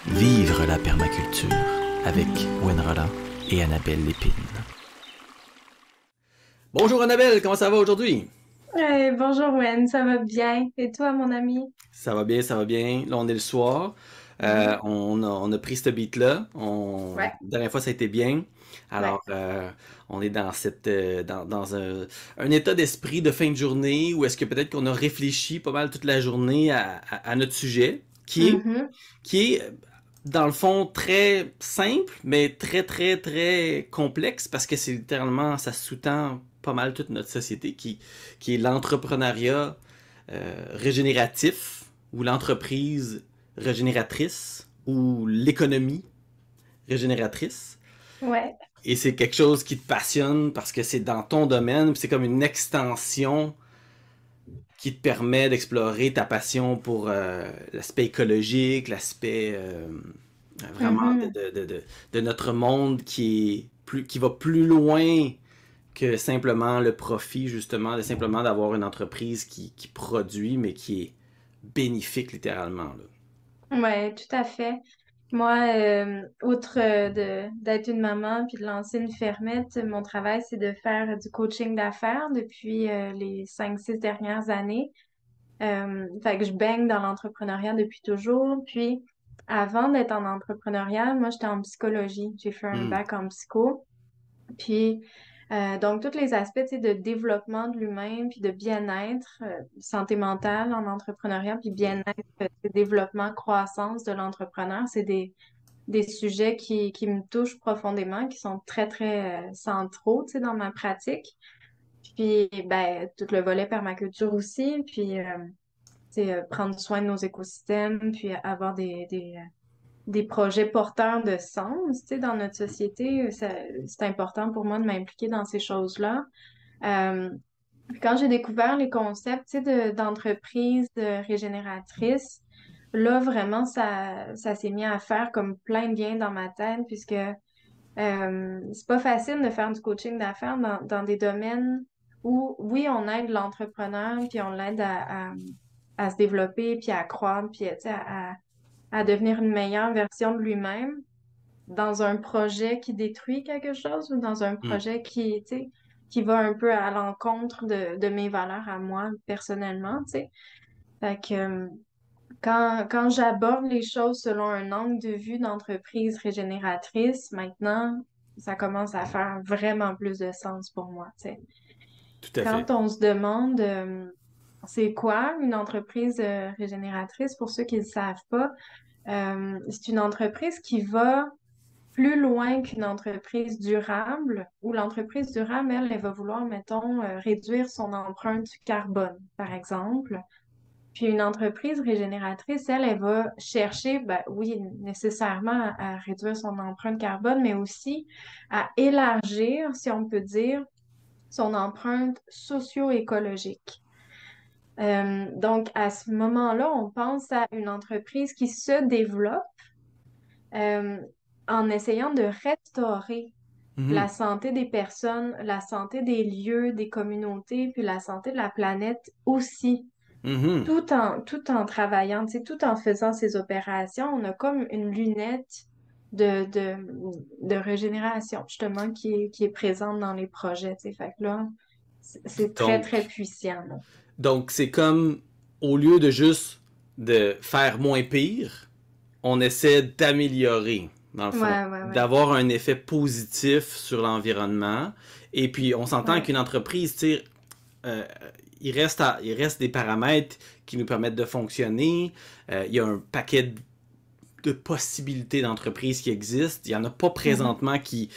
Vivre la permaculture avec Gwen Roland et Annabelle Lépine. Bonjour Annabelle, comment ça va aujourd'hui? Bonjour Wen, ça va bien? Et toi, mon ami? Ça va bien, ça va bien. Là, on est le soir. Mhm. On a pris ce beat-là. Ouais, La dernière fois, ça a été bien. ouais. Alors, on est dans dans un état d'esprit de fin de journée où est-ce que peut-être qu'on a réfléchi pas mal toute la journée à notre sujet, Mhm. qui est, dans le fond, très simple, mais très, très, très complexe parce que c'est littéralement, ça sous-tend pas mal toute notre société qui est l'entrepreneuriat régénératif ou l'entreprise régénératrice ou l'économie régénératrice. Ouais. Et c'est quelque chose qui te passionne parce que c'est dans ton domaine, puis c'est comme une extension qui te permet d'explorer ta passion pour l'aspect écologique, l'aspect vraiment Mhm. de notre monde qui va plus loin que simplement le profit, justement, de simplement d'avoir une entreprise qui produit, mais qui est bénéfique littéralement. Là. Ouais, tout à fait. Moi, outre d'être une maman puis de lancer une fermette, mon travail, c'est de faire du coaching d'affaires depuis les 5, 6 dernières années. Fait que je baigne dans l'entrepreneuriat depuis toujours. Puis, avant d'être en entrepreneuriat, moi, j'étais en psychologie. J'ai fait un Hmm. bac en psycho. Puis, donc, tous les aspects, tu sais, de développement de l'humain, puis de bien-être, santé mentale en entrepreneuriat, puis bien-être, développement, croissance de l'entrepreneur, c'est des sujets qui me touchent profondément, qui sont très, très centraux, tu sais, dans ma pratique. Puis, ben, tout le volet permaculture aussi, puis, tu sais, prendre soin de nos écosystèmes, puis avoir des projets porteurs de sens, tu sais, dans notre société. C'est important pour moi de m'impliquer dans ces choses-là. Euh, Quand j'ai découvert les concepts, tu sais, d'entreprise régénératrice, là, vraiment, ça s'est mis à faire comme plein de liens dans ma tête, puisque c'est pas facile de faire du coaching d'affaires dans des domaines où, oui, on aide l'entrepreneur, puis on l'aide à se développer, puis à croître, puis, tu sais, à devenir une meilleure version de lui-même dans un projet qui détruit quelque chose ou dans un Hmm. projet qui, tu sais, qui va un peu à l'encontre de mes valeurs à moi personnellement, tu sais. Fait que quand j'aborde les choses selon un angle de vue d'entreprise régénératrice, maintenant, ça commence à faire vraiment plus de sens pour moi, tu sais. Tout à fait. Quand on se demande c'est quoi une entreprise régénératrice, pour ceux qui ne le savent pas, c'est une entreprise qui va plus loin qu'une entreprise durable, où l'entreprise durable, elle va vouloir, mettons, réduire son empreinte carbone, par exemple. Puis une entreprise régénératrice, elle va chercher, ben, oui, nécessairement à réduire son empreinte carbone, mais aussi à élargir, si on peut dire, son empreinte socio-écologique. Donc, à ce moment-là, on pense à une entreprise qui se développe euh, en essayant de restaurer la Mhm. santé des personnes, la santé des lieux, des communautés, puis la santé de la planète aussi, Mhm. tout en travaillant, tu sais, tout en faisant ces opérations, on a comme une lunette de, de, de régénération, justement, qui est présente dans les projets, tu sais. Fait que là, c'est très, très Donc, puissant, là. donc c'est comme, au lieu de juste de faire moins pire, on essaie d'améliorer, dans le fond, Ouais, ouais, ouais. d'avoir un effet positif sur l'environnement. Et puis, on s'entend Ouais. qu'une entreprise, tu sais, euh, il reste des paramètres qui nous permettent de fonctionner. Il y a un paquet de possibilités d'entreprises qui existent. Il n'y en a pas Mhm. présentement il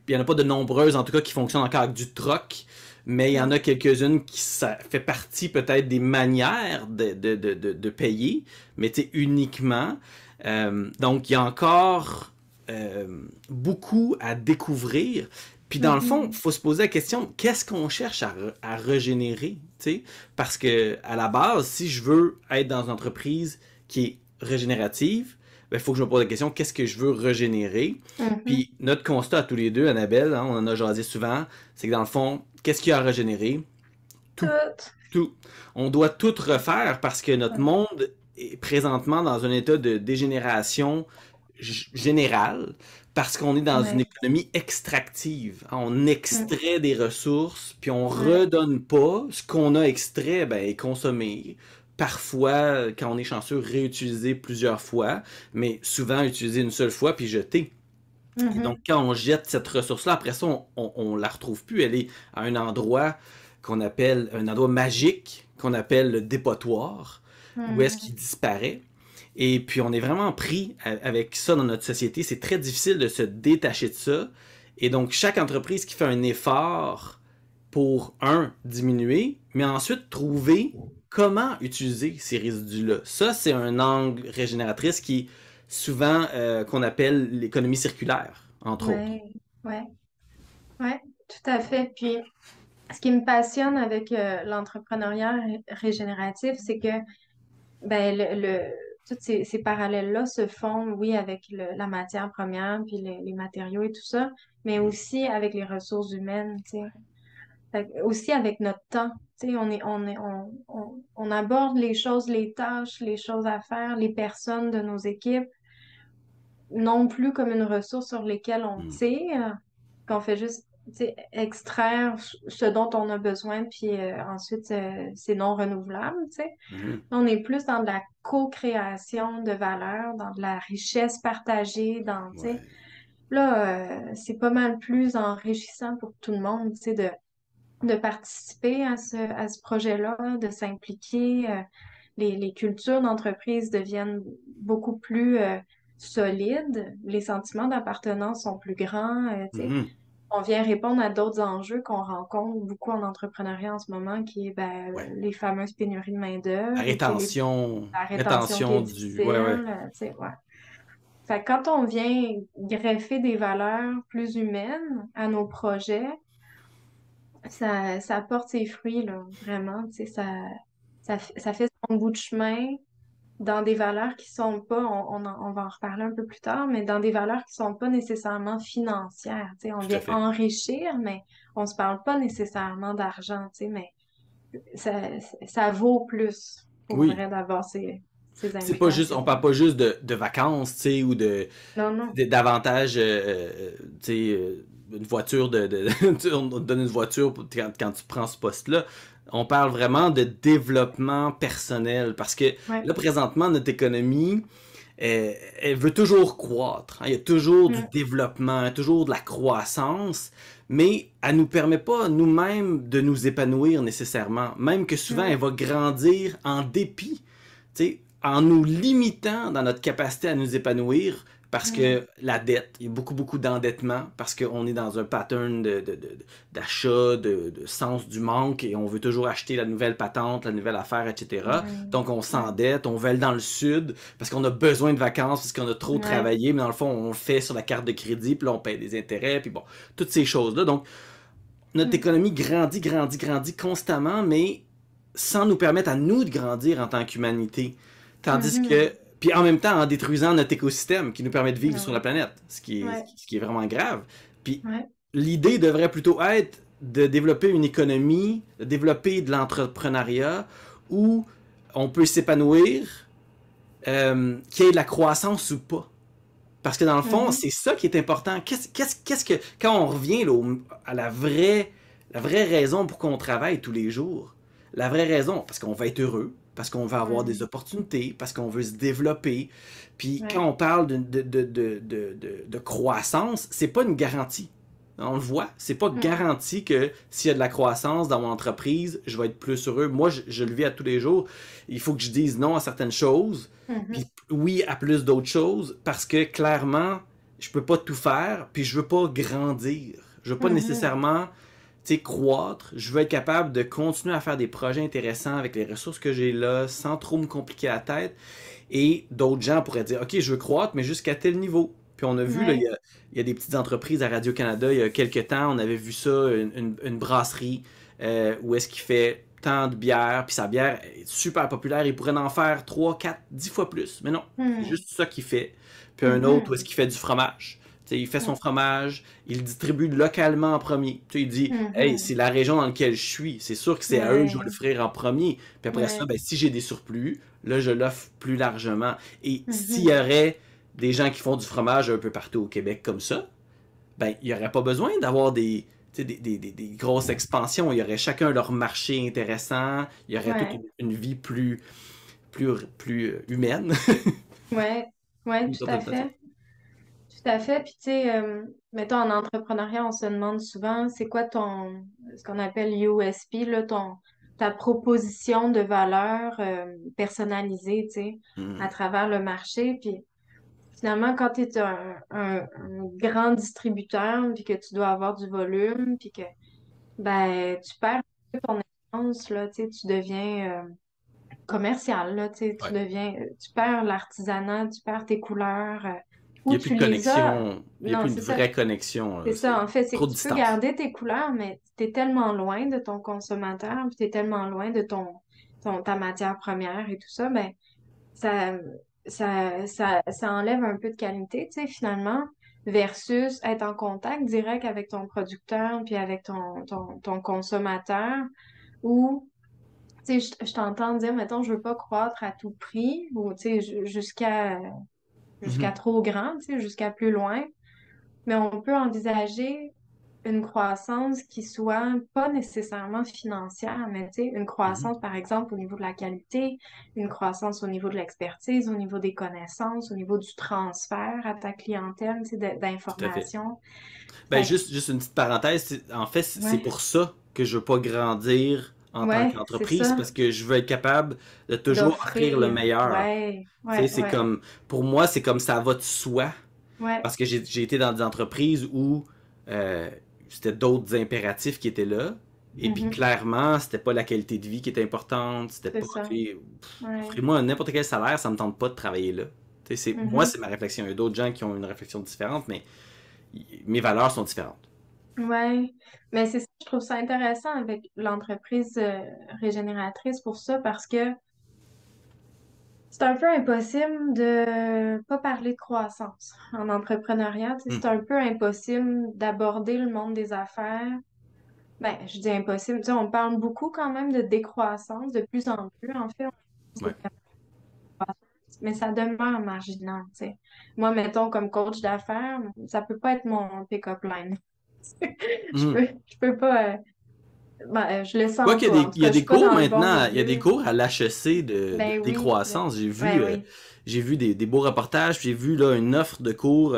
n'y en a pas de nombreuses, en tout cas, qui fonctionnent encore avec du troc, mais il y en Non. a quelques-unes qui ça fait partie peut-être des manières de payer, mais tu sais, uniquement. Donc, il y a encore beaucoup à découvrir. Puis dans le fond, il Mhm. faut se poser la question, qu'est-ce qu'on cherche à régénérer? T'sais? Parce que à la base, si je veux être dans une entreprise qui est régénérative, il faut que je me pose la question, qu'est-ce que je veux régénérer? Mhm. Puis notre constat à tous les deux, Annabelle, hein, on en a jasé souvent, c'est que dans le fond, qu'est-ce qu'il y a à régénérer? Tout. Tout. Tout. On doit tout refaire parce que notre Ouais. monde est présentement dans un état de dégénération générale parce qu'on est dans une Ouais. économie extractive. On Mm. extrait des ressources, puis on Ouais. redonne pas ce qu'on a extrait, ben, est consommé. Parfois, quand on est chanceux, réutilisé plusieurs fois, mais souvent utilisé une seule fois puis jeté. Et donc, Mhm. quand on jette cette ressource-là, après ça, on la retrouve plus. Elle est à un endroit qu'on appelle un endroit magique, qu'on appelle le dépotoir, où est-ce Mhm. qu'il disparaît. Et puis, on est vraiment pris avec ça dans notre société. C'est très difficile de se détacher de ça. Et donc, chaque entreprise qui fait un effort pour, un, diminuer, mais ensuite trouver comment utiliser ces résidus-là. Ça, c'est un angle régénératrice qui souvent qu'on appelle l'économie circulaire, entre autres. Ouais. Ouais. Ouais. Tout à fait. Puis, ce qui me passionne avec l'entrepreneuriat régénératif, c'est que ben, tous ces parallèles-là se font, oui, avec la matière première, puis les matériaux et tout ça, mais Mhm. aussi avec les ressources humaines, tu sais. Aussi avec notre temps. Tu sais, on aborde les choses, les tâches, les choses à faire, les personnes de nos équipes, non plus comme une ressource sur lesquelles on Mhm. tire, qu'on fait juste, tu sais, extraire ce dont on a besoin, puis ensuite, c'est non renouvelable, tu sais. Mhm. On est plus dans de la co-création de valeur, dans de la richesse partagée, dans, tu sais, Ouais. là, c'est pas mal plus enrichissant pour tout le monde, tu sais, de participer à ce projet-là, de s'impliquer. Les cultures d'entreprise deviennent beaucoup plus solides. Les sentiments d'appartenance sont plus grands. Tu sais. Mhm. On vient répondre à d'autres enjeux qu'on rencontre beaucoup en entrepreneuriat en ce moment, qui est ben, Ouais. les fameuses pénuries de La main-d'œuvre, tu sais, rétention, la rétention qui est rétention du. difficile. Ouais, ouais. Tu sais, ouais. Fait que quand on vient greffer des valeurs plus humaines à nos projets, ça porte ses fruits, là, vraiment. Tu sais, ça fait son bout de chemin dans des valeurs qui sont pas, on va en reparler un peu plus tard, mais dans des valeurs qui sont pas nécessairement financières. Tu sais, on Tout à vient fait. enrichir, mais on se parle pas nécessairement d'argent, tu sais, mais ça, ça vaut plus pour Oui. vrai d'avoir ces C'est pas juste, on implications-là. parle pas juste de vacances, tu sais, ou Non, non. d'avantages, tu sais, une voiture on te donne une voiture quand tu prends ce poste-là. On parle vraiment de développement personnel parce que Ouais. là, présentement, notre économie, elle veut toujours croître, hein. Il y a toujours du Mm, développement, toujours de la croissance, mais elle nous permet pas nous-mêmes de nous épanouir nécessairement. Même que souvent, elle mm, va grandir en dépit, tu sais, en nous limitant dans notre capacité à nous épanouir parce mm. que la dette, il y a beaucoup, beaucoup d'endettement parce qu'on est dans un pattern d'achat, de sens du manque et on veut toujours acheter la nouvelle patente, la nouvelle affaire, etc. Ouais. Donc on Ouais. s'endette, on va aller dans le sud parce qu'on a besoin de vacances, parce qu'on a trop Ouais. travaillé, mais dans le fond, on le fait sur la carte de crédit, puis là, on paye des intérêts, puis bon, toutes ces choses-là. Donc, notre Mm, économie grandit, grandit, grandit constamment, mais sans nous permettre à nous de grandir en tant qu'humanité. Tandis mhm. que, puis en même temps, en détruisant notre écosystème qui nous permet de vivre Ah sur la ouais. planète, Ouais. ce qui est vraiment grave. Puis Ouais. l'idée devrait plutôt être de développer une économie, de développer de l'entrepreneuriat où on peut s'épanouir, qu'il y ait de la croissance ou pas. Parce que dans le fond, Mhm. c'est ça qui est important. Qu'est-ce que quand on revient là, à la vraie raison pour qu'on travaille tous les jours, la vraie raison, parce qu'on va être heureux, parce qu'on va avoir des Ouais. opportunités, parce qu'on veut se développer. Puis quand Ouais. on parle de croissance, c'est pas une garantie. On le voit, c'est pas Mm, garanti que s'il y a de la croissance dans mon entreprise, je vais être plus heureux. Moi, je le vis à tous les jours. Il faut que je dise non à certaines choses, puis mhm. oui à plus d'autres choses, parce que clairement, je peux pas tout faire, puis je veux pas grandir. Je veux pas Mhm. nécessairement, tu sais, croître. Je veux être capable de continuer à faire des projets intéressants avec les ressources que j'ai là, sans trop me compliquer la tête. Et d'autres gens pourraient dire, OK, je veux croître, mais jusqu'à tel niveau. Puis on a vu, là, Ouais. il y a des petites entreprises à Radio-Canada, il y a quelques temps, on avait vu ça, une brasserie, où est-ce qu'il fait tant de bière, puis sa bière est super populaire, il pourrait en faire 3 4 10 fois plus. Mais non, c'est Mm, juste ça qu'il fait. Puis un autre où est-ce mhm. qu'il fait du fromage. Tu sais, il fait son Mm, fromage, il le distribue localement en premier. Tu sais, il dit, hey, mhm. c'est la région dans laquelle je suis. C'est sûr que c'est à eux que je vais Ouais. l'offrir en premier. Puis après ça, Ouais. ben, si j'ai des surplus, là, je l'offre plus largement. Et s'il y Mhm. aurait des gens qui font du fromage un peu partout au Québec comme ça, ben, il n'y aurait pas besoin d'avoir des grosses expansions. Il y aurait chacun leur marché intéressant. Il y aurait toute Ouais, une vie plus humaine. ouais, ouais, D'une tout certaine à façon. fait. Tout à fait. Puis, tu sais, mettons, en entrepreneuriat, on se demande souvent, c'est quoi ce qu'on appelle USP, là, ta proposition de valeur personnalisée, tu sais, à Mhm. travers le marché. Puis, finalement, quand tu es un grand distributeur, puis que tu dois avoir du volume, puis que, ben, tu perds un peu ton essence, là, tu sais, tu deviens commercial, là, tu sais, Ouais. tu perds l'artisanat, tu perds tes couleurs, Il n'y ou a plus tu de les as. connexion. Il n'y a Non, plus une c'est ça. vraie connexion, C'est là. ça, C'est en fait, c'est trop que de tu peux distance. garder tes couleurs, mais tu es tellement loin de ton consommateur, puis tu es tellement loin de ta matière première et tout ça, ben, ça, ça enlève un peu de qualité, tu sais, finalement, versus être en contact direct avec ton producteur, puis avec ton consommateur, ou, tu sais, je t'entends dire, mettons, je veux pas croître à tout prix, ou, tu sais, jusqu'à Mhm. trop grand, tu sais, jusqu'à plus loin, mais on peut envisager une croissance qui soit pas nécessairement financière, mais tu sais, une Mhm. croissance, par exemple, au niveau de la qualité, une croissance au niveau de l'expertise, au niveau des connaissances, au niveau du transfert à ta clientèle, tu sais, Tout à fait. d'informations. Ben, Fait juste une petite parenthèse. En fait, que, c'est ouais, pour ça que je veux pas grandir en tant ouais, c'est qu'entreprise, ça, parce que je veux être capable de toujours offrir le d'offrir, meilleur. ouais, Tu sais, ouais, c'est ouais, comme, pour moi, c'est comme ça va de soi. ouais, Parce que j'ai été dans des entreprises où euh, c'était d'autres impératifs qui étaient là. Et puis mhm, clairement, c'était pas la qualité de vie qui était importante. C'était c'est pas. ça, Tu sais, ouais, offrez-moi n'importe quel salaire, ça me tente pas de travailler là. Tu sais, moi, mhm. c'est ma réflexion. Il y a d'autres gens qui ont une réflexion différente, mais mes valeurs sont différentes. Ouais, mais c'est ça, je trouve ça intéressant avec l'entreprise régénératrice pour ça parce que c'est un peu impossible de pas parler de croissance en entrepreneuriat. Tu sais, Hmm. c'est un peu impossible d'aborder le monde des affaires. Ben, je dis impossible. Tu sais, on parle beaucoup quand même de décroissance, de plus en plus. En fait, on parle Ouais. de décroissance, mais ça demeure marginal. Tu sais. Moi, mettons, comme coach d'affaires, ça peut pas être mon pick-up line. Mhm. Je peux pas. Je le Quoi sens qu'il y a pas. En des, tout il y a cas, je des suis pas cours dans le bon maintenant, il y a des milieu. cours à l'HEC de Ben oui, décroissance. ben oui. J'ai vu des beaux reportages, puis j'ai vu là une offre de cours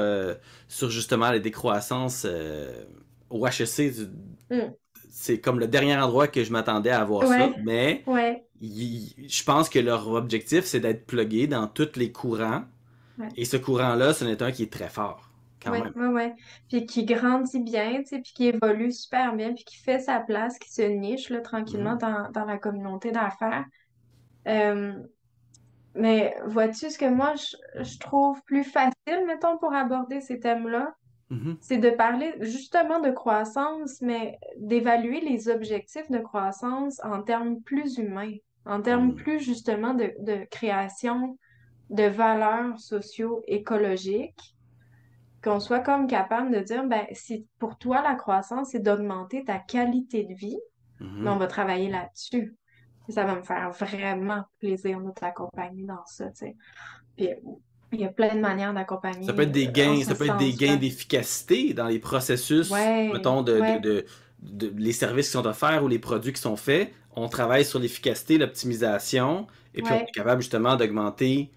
sur justement les décroissances au HEC. Mm. C'est comme le dernier endroit que je m'attendais à voir ça, Ouais, mais ouais. je pense que leur objectif, c'est d'être plugué dans tous les courants. Ouais. Et ce courant-là, c'en est un qui est très fort, quand Ouais, même. ouais, ouais. Puis qui grandit bien, tu sais, puis qui évolue super bien, puis qui fait sa place, qui se niche là, tranquillement Mhm. dans la communauté d'affaires. Euh, mais vois-tu, ce que moi, je trouve plus facile, mettons, pour aborder ces thèmes-là, Mhm. c'est de parler justement de croissance, mais d'évaluer les objectifs de croissance en termes plus humains, en termes Mhm. plus justement de création de valeurs socio-écologiques qu'on soit comme capable de dire, ben, si pour toi, la croissance, c'est d'augmenter ta qualité de vie, ben, on Mhm. va travailler là-dessus. Puis ça va me faire vraiment plaisir de t'accompagner dans ça, tu sais. Puis il y a plein de manières Ça peut d'accompagner être des en gains, ce ça peut être des gains sens-là. d'efficacité dans les processus, Ouais, mettons, ouais, les services qui sont offerts ou les produits qui sont faits. On travaille sur l'efficacité, l'optimisation, et puis on est ouais. capable justement d'augmenter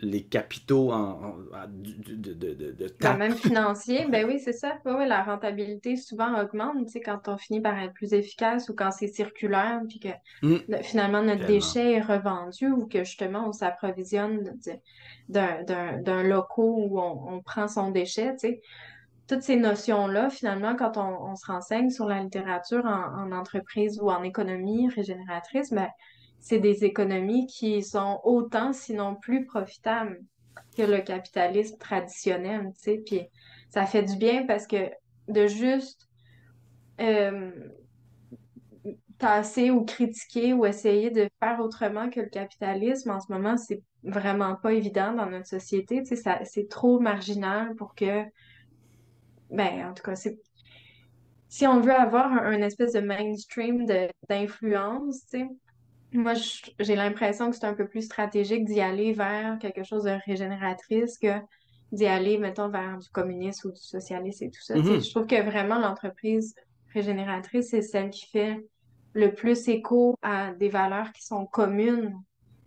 les capitaux de Ben, temps. même financier, ben oui, c'est ça. Ouais, ouais, la rentabilité souvent augmente, tu sais, quand on finit par être plus efficace ou quand c'est circulaire, puis que Hum, finalement notre tellement. déchet est revendu ou que justement on s'approvisionne d'un local où on prend son déchet, tu sais. Toutes ces notions-là, finalement, quand on se renseigne sur la littérature en entreprise ou en économie régénératrice, ben, c'est des économies qui sont autant, sinon plus profitables que le capitalisme traditionnel, tu sais. Puis ça fait du bien parce que de juste euh, tasser ou critiquer ou essayer de faire autrement que le capitalisme, en ce moment, c'est vraiment pas évident dans notre société, tu sais, c'est trop marginal pour que, ben, en tout cas, c'est si on veut avoir un espèce de mainstream d'influence, tu sais, moi, j'ai l'impression que c'est un peu plus stratégique d'y aller vers quelque chose de régénératrice que d'y aller, mettons, vers du communisme ou du socialisme et tout ça. Tu sais, Mhm. je trouve que vraiment l'entreprise régénératrice, c'est celle qui fait le plus écho à des valeurs qui sont communes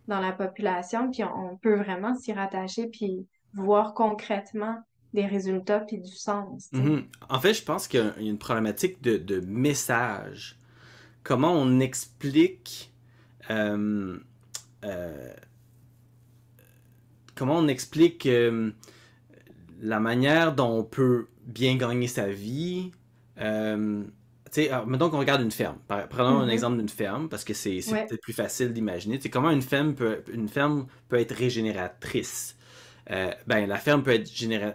dans la population, puis on peut vraiment s'y rattacher, puis voir concrètement des résultats, puis du sens, tu sais. Mhm. En fait, je pense qu'il y a une problématique de message. Comment on explique euh, euh, comment on explique la manière dont on peut bien gagner sa vie. Euh, mettons qu'on regarde une ferme. Prenons un Mhm. exemple d'une ferme, parce que c'est Ouais, peut-être plus facile d'imaginer. Tu sais, comment une ferme peut être régénératrice. Ben, la ferme peut être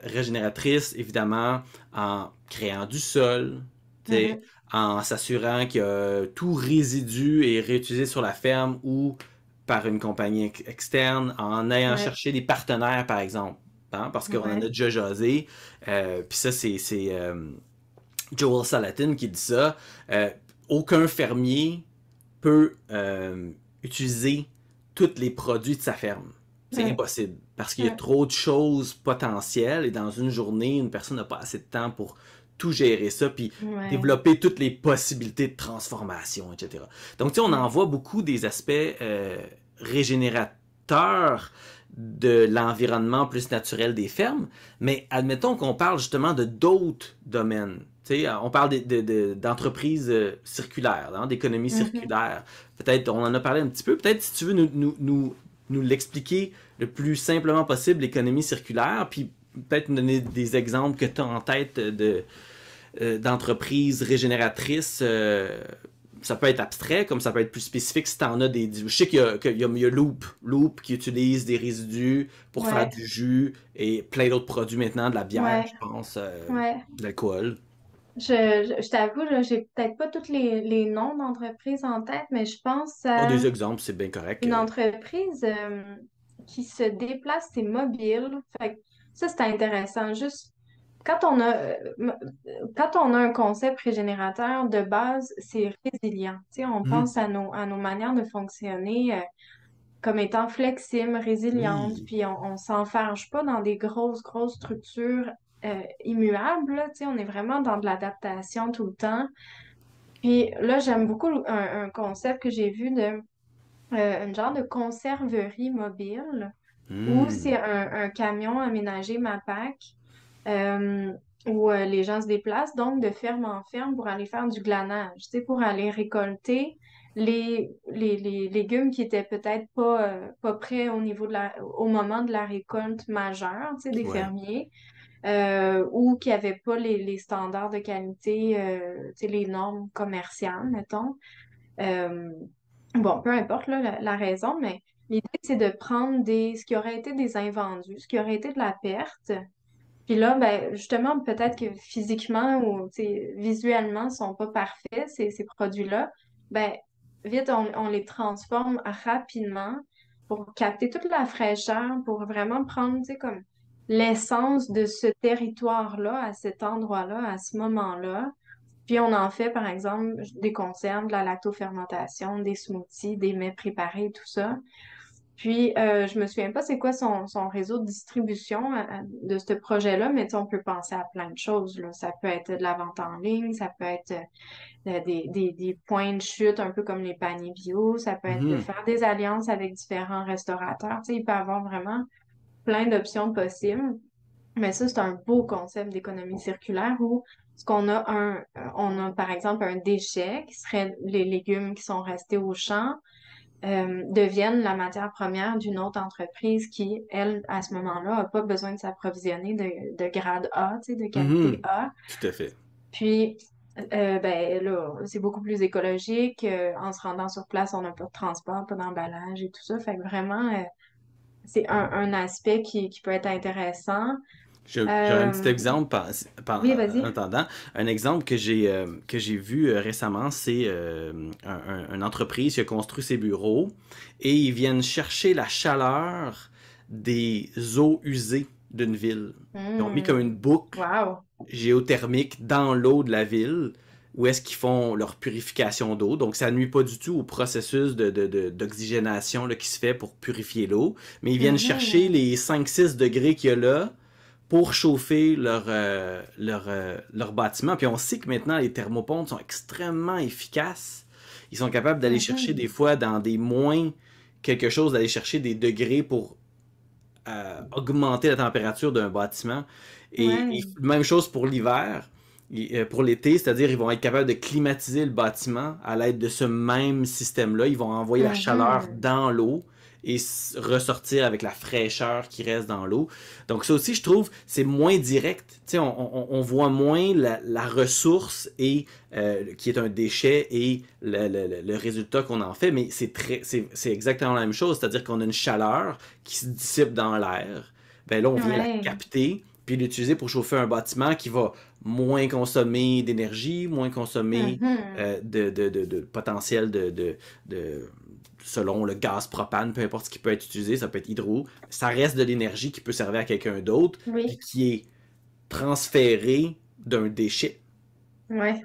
régénératrice, évidemment, en créant du sol, tu sais, mhm. en s'assurant que tout résidu est réutilisé sur la ferme ou par une compagnie externe, en allant Ouais, chercher des partenaires, par exemple. Hein, parce qu'on en a ouais, déjà jasé. Puis ça, c'est Joel Salatin qui dit ça. Euh, Aucun fermier peut utiliser tous les produits de sa ferme. C'est ouais, impossible parce qu'il y a ouais, trop de choses potentielles et dans une journée, une personne n'a pas assez de temps pour tout gérer ça puis ouais, développer toutes les possibilités de transformation, etc. Donc, tu sais, on en ouais. voit beaucoup des aspects régénérateurs de l'environnement plus naturel des fermes, mais admettons qu'on parle justement de d'autres domaines. T'sais, on parle d'entreprises circulaires, hein, d'économie Mhm. circulaire. Peut-être, on en a parlé un petit peu. Peut-être, si tu veux nous l'expliquer le plus simplement possible, l'économie circulaire, puis peut-être nous donner des exemples que tu as en tête d'entreprises régénératrices. Ça peut être abstrait, comme ça peut être plus spécifique si tu en as des. Je sais qu'il y a Loop qui utilise des résidus pour faire Ouais, du jus et plein d'autres produits maintenant, de la bière, ouais, je pense, ouais. de l'alcool. Je t'avoue, là, j'ai peut-être pas tous les noms d'entreprises en tête, mais je pense Oh, à des exemples, c'est bien correct. une entreprise qui se déplace, c'est mobile. Fait que ça, c'est intéressant. Juste quand on a un concept régénérateur de base, c'est résilient. Tu sais, on Mhm. pense à nos manières de fonctionner comme étant flexibles, résilientes, Oui. puis on s'enfarge pas dans des grosses structures immuables. Là, tu sais, on est vraiment dans de l'adaptation tout le temps. Puis là, j'aime beaucoup un concept que j'ai vu de une genre de conserverie mobile où c'est Hmm. un camion aménagé MAPAC euh, où les gens se déplacent donc de ferme en ferme pour aller faire du glanage, tu sais, pour aller récolter les légumes qui étaient peut-être pas prêts au niveau au moment de la récolte majeure, tu sais, des Ouais. fermiers, ou qui n'avaient pas les standards de qualité, tu sais, les normes commerciales, mettons. Euh, bon, peu importe là, la raison, mais l'idée, c'est de prendre ce qui aurait été des invendus, ce qui aurait été de la perte. Puis là, ben, justement, peut-être que physiquement ou tu sais, visuellement, ils sont pas parfaits, ces produits-là. Ben, vite, on les transforme rapidement pour capter toute la fraîcheur, pour vraiment prendre, tu sais, comme l'essence de ce territoire-là, à cet endroit-là, à ce moment-là. Puis on en fait, par exemple, des conserves, de la lactofermentation, des smoothies, des mets préparés, tout ça. Puis je me souviens pas c'est quoi son réseau de distribution de ce projet-là, mais tu sais, on peut penser à plein de choses, là. Ça peut être de la vente en ligne, ça peut être des points de chute, un peu comme les paniers bio, ça peut être de Mhm. faire des alliances avec différents restaurateurs. Tu sais, il peut y avoir vraiment plein d'options possibles. Mais ça, c'est un beau concept d'économie circulaire où ce qu'on a on a par exemple un déchet qui serait les légumes qui sont restés au champ, deviennent la matière première d'une autre entreprise qui, elle, à ce moment-là, n'a pas besoin de s'approvisionner de grade A, tu sais, de qualité Mhm. A. Tout à fait. Puis, ben là, c'est beaucoup plus écologique. En se rendant sur place, on n'a pas de transport, pas d'emballage et tout ça. Fait que vraiment, c'est un aspect qui peut être intéressant. J'aurais un petit Euh, exemple oui, en vas-y. attendant. Un exemple que j'ai vu récemment, c'est une entreprise qui a construit ses bureaux et ils viennent chercher la chaleur des eaux usées d'une ville. Ils ont mis comme une Hmm. boucle Wow. géothermique dans l'eau de la ville où est-ce qu'ils font leur purification d'eau. Donc, ça nuit pas du tout au processus d'oxygénation là, qui se fait pour purifier l'eau. Mais ils viennent chercher Mhm. les 5-6 degrés qu'il y a là pour chauffer leur bâtiment. Puis on sait que maintenant, les thermopompes sont extrêmement efficaces. Ils sont capables d'aller chercher Mhm. des fois dans des moins quelque chose, d'aller chercher des degrés pour augmenter la température d'un bâtiment. Et Ouais. même chose pour l'hiver, pour l'été, c'est-à-dire ils vont être capables de climatiser le bâtiment à l'aide de ce même système-là. Ils vont envoyer la chaleur Mhm. dans l'eau et ressortir avec la fraîcheur qui reste dans l'eau. Donc ça aussi, je trouve, c'est moins direct. Tu sais, on voit moins la ressource et qui est un déchet et le résultat qu'on en fait, mais c'est exactement la même chose. C'est-à-dire qu'on a une chaleur qui se dissipe dans l'air. Ben là, on vient la Ouais. capter puis l'utiliser pour chauffer un bâtiment qui va moins consommer d'énergie, moins consommer Mhm. de potentiel de selon le gaz propane, peu importe ce qui peut être utilisé, ça peut être hydro, ça reste de l'énergie qui peut servir à quelqu'un d'autre, puis Oui. qui est transférée d'un déchet. Ouais.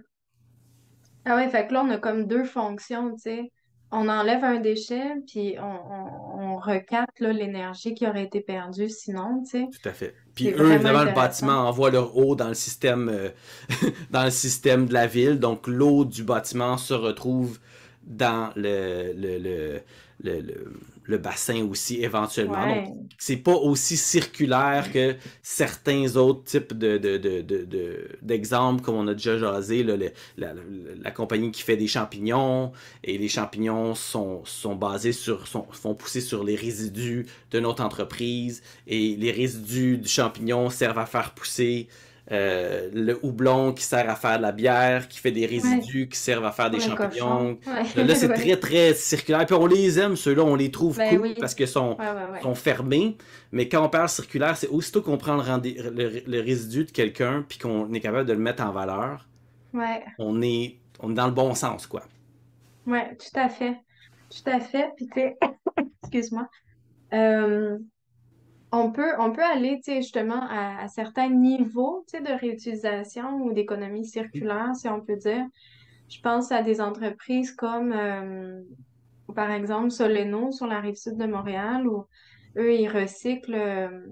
Ah ouais, fait que là, on a comme deux fonctions, tu sais. On enlève un déchet, puis on recapte là, l'énergie qui aurait été perdue sinon, tu sais. Tout à fait. Puis C'est eux, vraiment évidemment, le intéressant. bâtiment envoie leur eau dans le système, dans le système de la ville. Donc l'eau du bâtiment se retrouve dans le bassin aussi éventuellement. Donc Ouais. c'est pas aussi circulaire que certains autres types d'exemples, comme on a déjà jasé, là, la compagnie qui fait des champignons, et les champignons sont basés font pousser sur les résidus de notre entreprise, et les résidus du champignon servent à faire pousser le houblon qui sert à faire de la bière, qui fait des Ouais. résidus qui servent à faire des Pour le cochon. champignons. Ouais. Là, c'est Ouais. très, très circulaire. Puis on les aime, ceux-là, on les trouve Ben cool parce oui. qu'ils Ouais, ouais, ouais. sont fermés. Mais quand on parle circulaire, c'est aussitôt qu'on prend le résidu de quelqu'un puis qu'on est capable de le mettre en valeur, Ouais. on est dans le bon sens, quoi. Ouais, tout à fait. Tout à fait. Puis tu sais, excuse-moi. Euh, on peut aller, tu sais, justement à certains niveaux, tu sais, de réutilisation ou d'économie circulaire, si on peut dire. Je pense à des entreprises comme, par exemple, Soleno sur la rive sud de Montréal, où eux, ils recyclent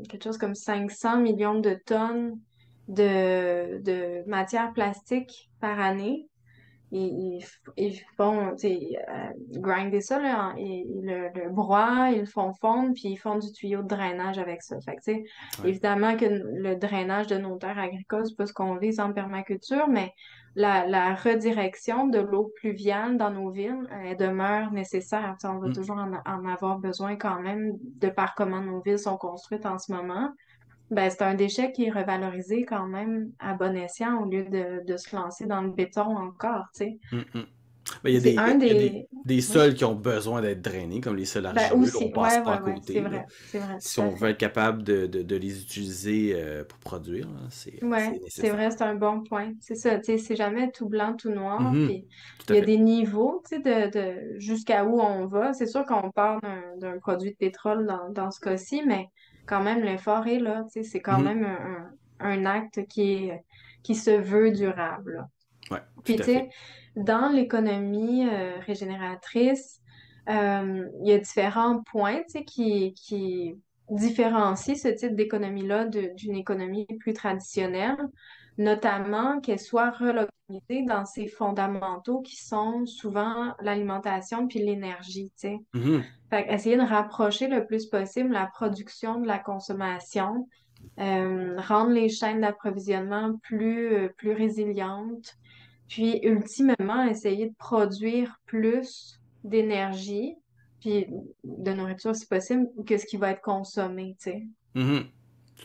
quelque chose comme 500 millions de tonnes de matière plastique par année. Ils font, tu sais, grinder ça, là, ils le broient, ils le font fondre, puis ils font du tuyau de drainage avec ça. Fait que, tu sais, Ouais. évidemment que le drainage de nos terres agricoles, c'est pas ce qu'on vise en permaculture, mais la redirection de l'eau pluviale dans nos villes, elle demeure nécessaire. Tu sais, on va Mm. toujours en avoir besoin quand même de par comment nos villes sont construites en ce moment. Ben, c'est un déchet qui est revalorisé quand même à bon escient au lieu de se lancer dans le béton encore, tu sais. Mm, mm. Ben, il y a C'est un des... des Oui. sols qui ont besoin d'être drainés, comme les sols Ben argileux, là, on aussi, passe ouais, pas à ouais, ouais, c'est côté, là. vrai, c'est vrai, Si tout à on veut fait. être capable de les utiliser pour produire, là, c'est Ouais, c'est nécessaire. vrai, c'est un bon point. C'est ça, tu sais, c'est jamais tout blanc, tout noir, Mhm. puis Tout il à y a fait. des niveaux, tu sais, jusqu'à où on va. C'est sûr qu'on part d'un produit de pétrole dans ce cas-ci, mais quand même, l'effort est là, tu sais, c'est quand Mhm. même un acte qui se veut durable, là. Ouais, Puis, tout tu à fait. sais, dans l'économie régénératrice, il y a différents points, tu sais, qui différencient ce type d'économie-là d'une économie plus traditionnelle, notamment qu'elle soit relocalisée dans ses fondamentaux qui sont souvent l'alimentation puis l'énergie, tu sais. Mhm. Fait essayer de rapprocher le plus possible la production de la consommation, rendre les chaînes d'approvisionnement plus résilientes, puis ultimement essayer de produire plus d'énergie, puis de nourriture si possible, que ce qui va être consommé, tu sais. Mhm.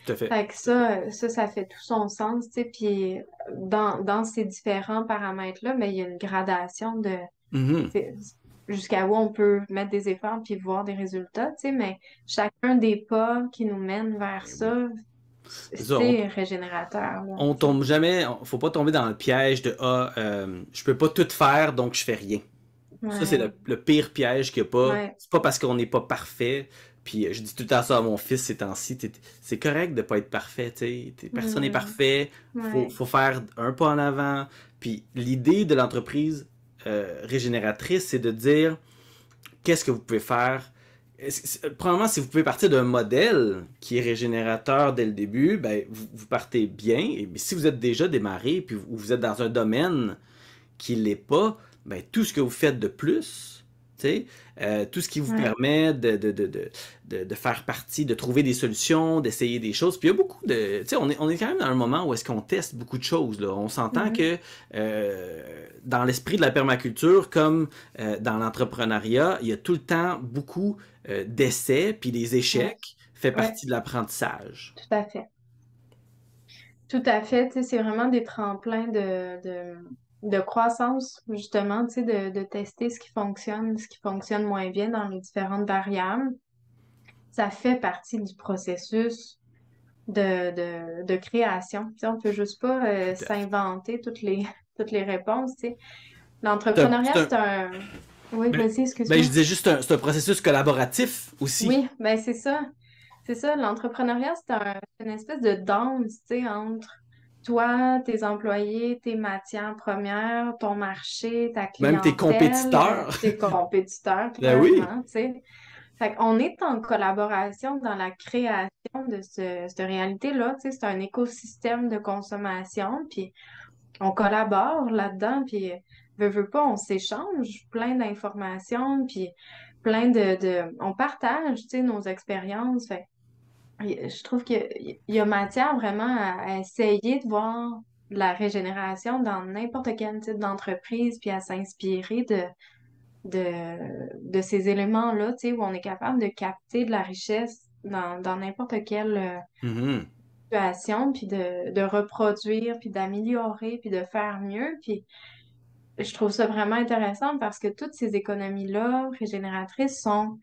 Tout à fait. Fait que Tout à fait. ça fait tout son sens, tu sais, puis dans ces différents paramètres-là, mais il y a une gradation de Mhm. c'est- jusqu'à où on peut mettre des efforts puis voir des résultats, tu sais, mais chacun des pas qui nous mènent vers Ben oui. ça, C'est ça, c'est régénérateur, là, on tu sais. tombe jamais, faut pas tomber dans le piège de je peux pas tout faire donc je fais rien. Ça, c'est Ouais, le pire piège qu'il n'y a pas. ouais. C'est pas parce qu'on n'est pas parfait. Puis je dis tout le temps ça à mon fils ces temps-ci. C'est correct de pas être parfait. Personne n'est Hmm, parfait. ouais. Faut faire un pas en avant. Puis l'idée de l'entreprise régénératrice, c'est de dire qu'est-ce que vous pouvez faire Probablement, si vous pouvez partir d'un modèle qui est régénérateur dès le début, ben, vous partez bien. Et si vous êtes déjà démarré, puis vous êtes dans un domaine qui l'est pas, ben, tout ce que vous faites de plus, tu sais, tout ce qui vous Ouais. permet de faire partie, de trouver des solutions, d'essayer des choses. Puis il y a beaucoup de... Tu sais, on est quand même dans un moment où est-ce qu'on teste beaucoup de choses, là. On s'entend Mhm. que dans l'esprit de la permaculture, comme dans l'entrepreneuriat, il y a tout le temps beaucoup d'essais, puis les Ouais. échecs fait Ouais, partie de l'apprentissage. tout à fait. Tout à fait, tu sais, c'est vraiment des tremplins de croissance, justement, tu sais, de tester ce qui fonctionne moins bien dans les différentes variables. Ça fait partie du processus de création. Tu sais, on peut juste pas Tout à fait. s'inventer toutes les réponses, tu sais. C'est un, L'entrepreneuriat, c'est un- c'est un... Oui, ben, vas-y, ben, je excuse-moi. disais juste, c'est un processus collaboratif aussi. Oui, ben c'est ça. C'est ça, l'entrepreneuriat, c'est une espèce de danse, tu sais, entre toi, tes employés, tes matières premières, ton marché, ta Même tes clientèle, compétiteurs. tes compétiteurs, Ben oui. clairement, tu sais. Fait qu'on est en collaboration dans la création de cette réalité-là, tu sais, c'est un écosystème de consommation, puis on collabore là-dedans, puis veut pas, on s'échange plein d'informations, puis on partage, tu sais, nos expériences. Fait je trouve qu'il y a matière vraiment à essayer de voir la régénération dans n'importe quel type d'entreprise, puis à s'inspirer de ces éléments-là, tu sais, où on est capable de capter de la richesse dans n'importe quelle Mhm. situation, puis de reproduire, puis d'améliorer, puis de faire mieux. Puis je trouve ça vraiment intéressant parce que toutes ces économies-là régénératrices sont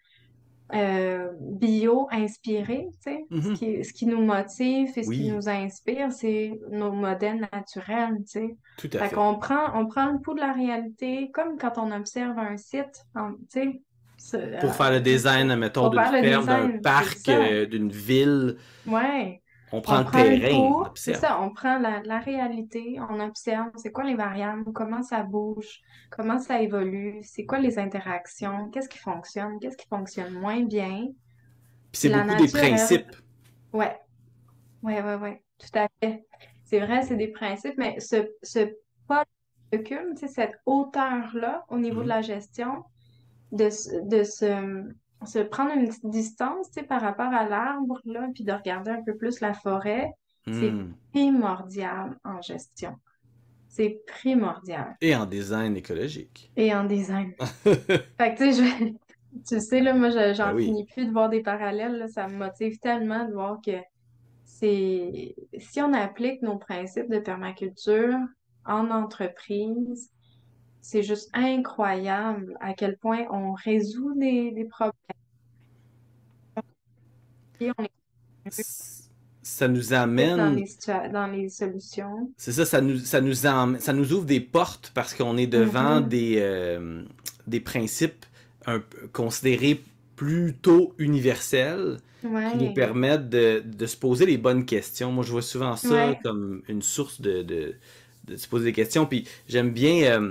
bio-inspirées, tu sais. Mhm. Ce qui nous motive et ce qui Oui, nous inspire, c'est nos modèles naturels, tu sais. tout à Fait fait. on prend le pouls de la réalité, comme quand on observe un site, tu sais, Pour faire le design, mettons, pour d'une faire le ferme, d'un design, c'est parc, ça. d'une ville, Ouais. on prend On le prend le terrain, on pouls, c'est observe. ça, on prend la réalité, on observe c'est quoi les variables, comment ça bouge, comment ça évolue, c'est quoi les interactions, qu'est-ce qui fonctionne moins bien. Puis c'est Puis la beaucoup des nature, elle, principes. ouais, ouais, tout à fait. C'est vrai, c'est des principes, mais pas de recul, tu sais, cette hauteur-là au niveau de Mhm. la gestion, de se prendre une petite distance, tu sais, par rapport à l'arbre, là, puis de regarder un peu plus la forêt, c'est Hmm. primordial en gestion. C'est primordial. Et en design écologique. Et en design. Fait que, tu sais, tu sais, là, moi, Ben j'en oui. finis plus de voir des parallèles, là, ça me motive tellement de voir que si on applique nos principes de permaculture en entreprise, c'est juste incroyable à quel point on résout des problèmes, on est Ça nous vite amène, dans les solutions. c'est ça, ça nous ouvre des portes parce qu'on est devant Mhm. des principes considérés plutôt universels qui nous Ouais, permettent de se poser les bonnes questions. Moi, je vois souvent ça ouais. comme une source de se poser des questions. Puis j'aime bien,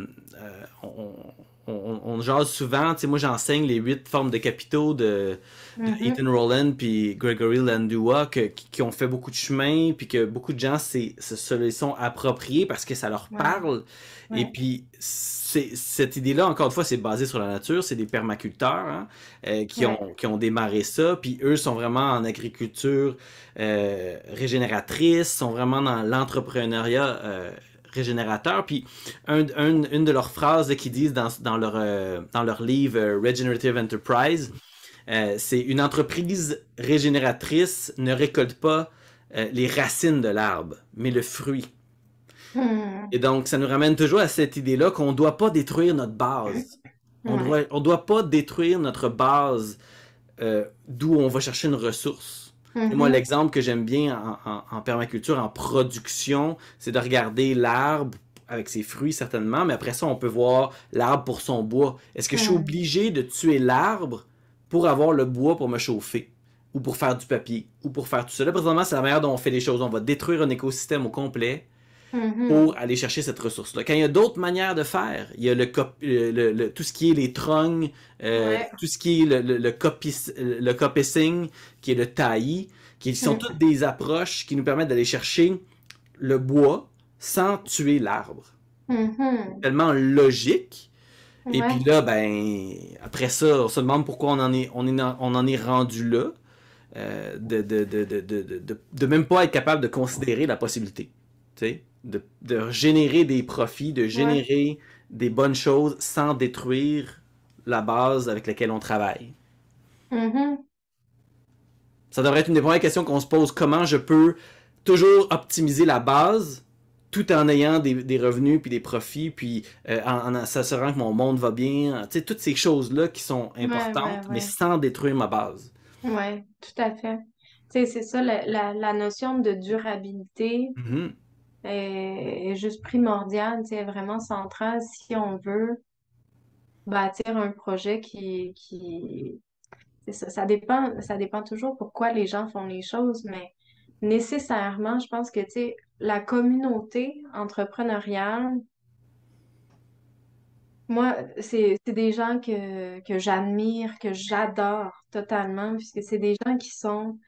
on jase souvent, tu sais, moi j'enseigne les 8 formes de capitaux de Mhm. Ethan Rowland puis Gregory Landua qui ont fait beaucoup de chemin, puis que beaucoup de gens se les sont appropriés parce que ça leur Ouais, parle. Et ouais, puis cette idée-là, encore une fois, c'est basé sur la nature, c'est des permaculteurs hein, ouais, qui ont démarré ça, puis eux sont vraiment en agriculture régénératrice, sont vraiment dans l'entrepreneuriat régénérateur. Puis une de leurs phrases qu'ils disent dans leur livre Regenerative Enterprise, c'est une entreprise régénératrice ne récolte pas les racines de l'arbre, mais le fruit. Hmm. Et donc, ça nous ramène toujours à cette idée-là qu'on ne doit pas détruire notre base. Ouais. On doit pas détruire notre base d'où on va chercher une ressource. Et moi, Mhm. l'exemple que j'aime bien en permaculture, en production, c'est de regarder l'arbre avec ses fruits certainement, mais après ça, on peut voir l'arbre pour son bois. Est-ce que je suis Hmm. obligé de tuer l'arbre pour avoir le bois pour me chauffer? Ou pour faire du papier? Ou pour faire tout ça? Là, présentement, c'est la manière dont on fait les choses. On va détruire un écosystème au complet Mhm. pour aller chercher cette ressource-là. Quand il y a d'autres manières de faire, il y a tout ce qui est les trongs, Ouais. tout ce qui est le copicing, qui est le taillis, qui sont toutes Mhm. des approches qui nous permettent d'aller chercher le bois sans tuer l'arbre. Mhm. Tellement logique. Et puis Ouais. là, ben, après ça, on se demande pourquoi on en est rendu là, de même pas être capable de considérer la possibilité, tu sais, de générer des profits, de Ouais. générer des bonnes choses sans détruire la base avec laquelle on travaille. Mhm. Ça devrait être une des premières questions qu'on se pose. Comment je peux toujours optimiser la base tout en ayant des revenus puis des profits puis en s'assurant que mon monde va bien. Tu sais, toutes ces choses-là qui sont Ouais, importantes, ouais, mais ouais. sans détruire ma base. Ouais, tout à fait. Tu sais, c'est ça, la notion de durabilité Mhm. est juste primordiale, tu sais, vraiment centrale si on veut bâtir un projet c'est ça, ça dépend toujours pourquoi les gens font les choses, mais nécessairement, je pense que, tu sais, la communauté entrepreneuriale, moi, c'est des gens que j'admire, que j'adore totalement, puisque c'est des gens qui sont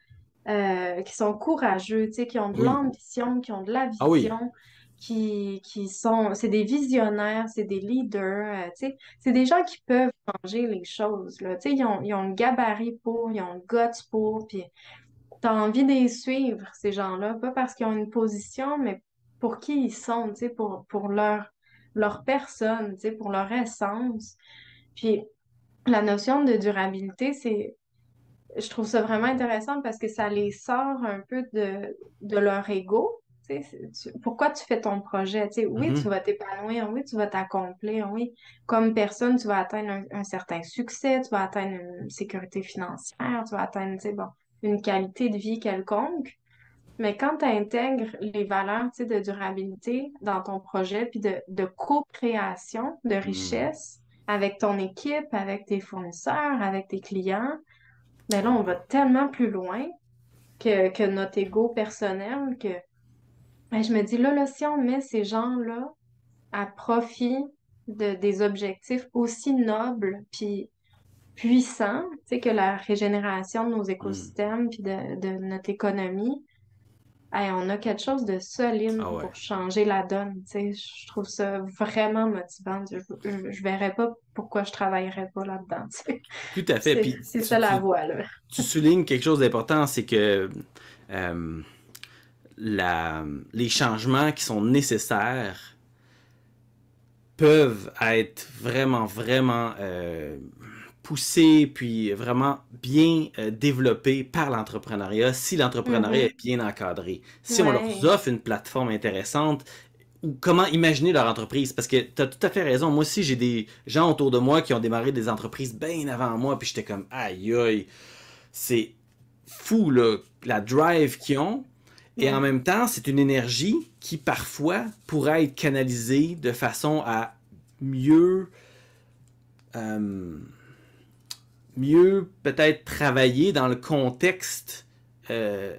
courageux, tu sais, qui ont de Oui. l'ambition, qui ont de la Ah oui. vision, c'est des visionnaires, c'est des leaders, tu sais, c'est des gens qui peuvent changer les choses, là, tu sais, ils ont le gabarit pour, ils ont le guts pour, puis t'as envie de les suivre, ces gens-là, pas parce qu'ils ont une position, mais pour qui ils sont, tu sais, pour leur personne, tu sais, pour leur essence. Puis la notion de durabilité, je trouve ça vraiment intéressant parce que ça les sort un peu de leur ego. Tu sais, pourquoi tu fais ton projet? Tu sais, oui, tu Mhm. vas t'épanouir, oui, tu vas t'accomplir, oui. Comme personne, tu vas atteindre un certain succès, tu vas atteindre une sécurité financière, tu vas atteindre, tu sais, bon, une qualité de vie quelconque. Mais quand tu intègres les valeurs, tu sais, de durabilité dans ton projet, puis de co-création de Mhm. richesse avec ton équipe, avec tes fournisseurs, avec tes clients, mais là, on va tellement plus loin que notre ego personnel que ben, je me dis là, si on met ces gens-là à profit des objectifs aussi nobles puis puissants, tu sais, que la régénération de nos Mhm. écosystèmes puis de notre économie, hey, on a quelque chose de solide Ah ouais. pour changer la donne. Tu sais, je trouve ça vraiment motivant. Je verrais pas pourquoi je travaillerais pas là-dedans. Tu sais. Tout à fait. Puis C'est ça la voie, là. tu soulignes quelque chose d'important, c'est que euh, les changements qui sont nécessaires peuvent être vraiment, vraiment poussés, puis vraiment bien développés par l'entrepreneuriat si l'entrepreneuriat Mhm. est bien encadré. Si on leur Ouais. offre une plateforme intéressante, ou comment imaginer leur entreprise. Parce que tu as tout à fait raison. Moi aussi, j'ai des gens autour de moi qui ont démarré des entreprises bien avant moi, puis j'étais comme, aïe, aïe, c'est fou, là, la drive qu'ils ont. Et en Ouais. même temps, c'est une énergie qui parfois pourrait être canalisée de façon à mieux, euh, mieux peut-être travailler dans le contexte euh,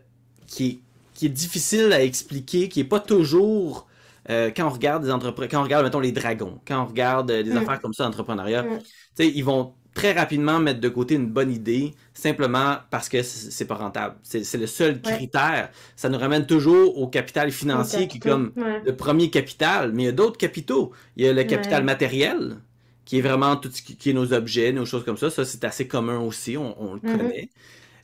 qui, est, qui est difficile à expliquer, qui est pas toujours quand on regarde des entreprises, quand on regarde mettons les dragons, quand on regarde des affaires Mm. comme ça d'entrepreneuriat, Mm. tu sais, ils vont très rapidement mettre de côté une bonne idée simplement parce que c'est pas rentable. C'est le seul Ouais. critère. Ça nous ramène toujours au capital Au financier qui est capitaux. comme Ouais. le premier capital, mais il y a d'autres capitaux. Il y a le capital Ouais. matériel, qui est vraiment tout ce qui est nos objets, nos choses comme ça. Ça, c'est assez commun aussi, on le Mhm. connaît.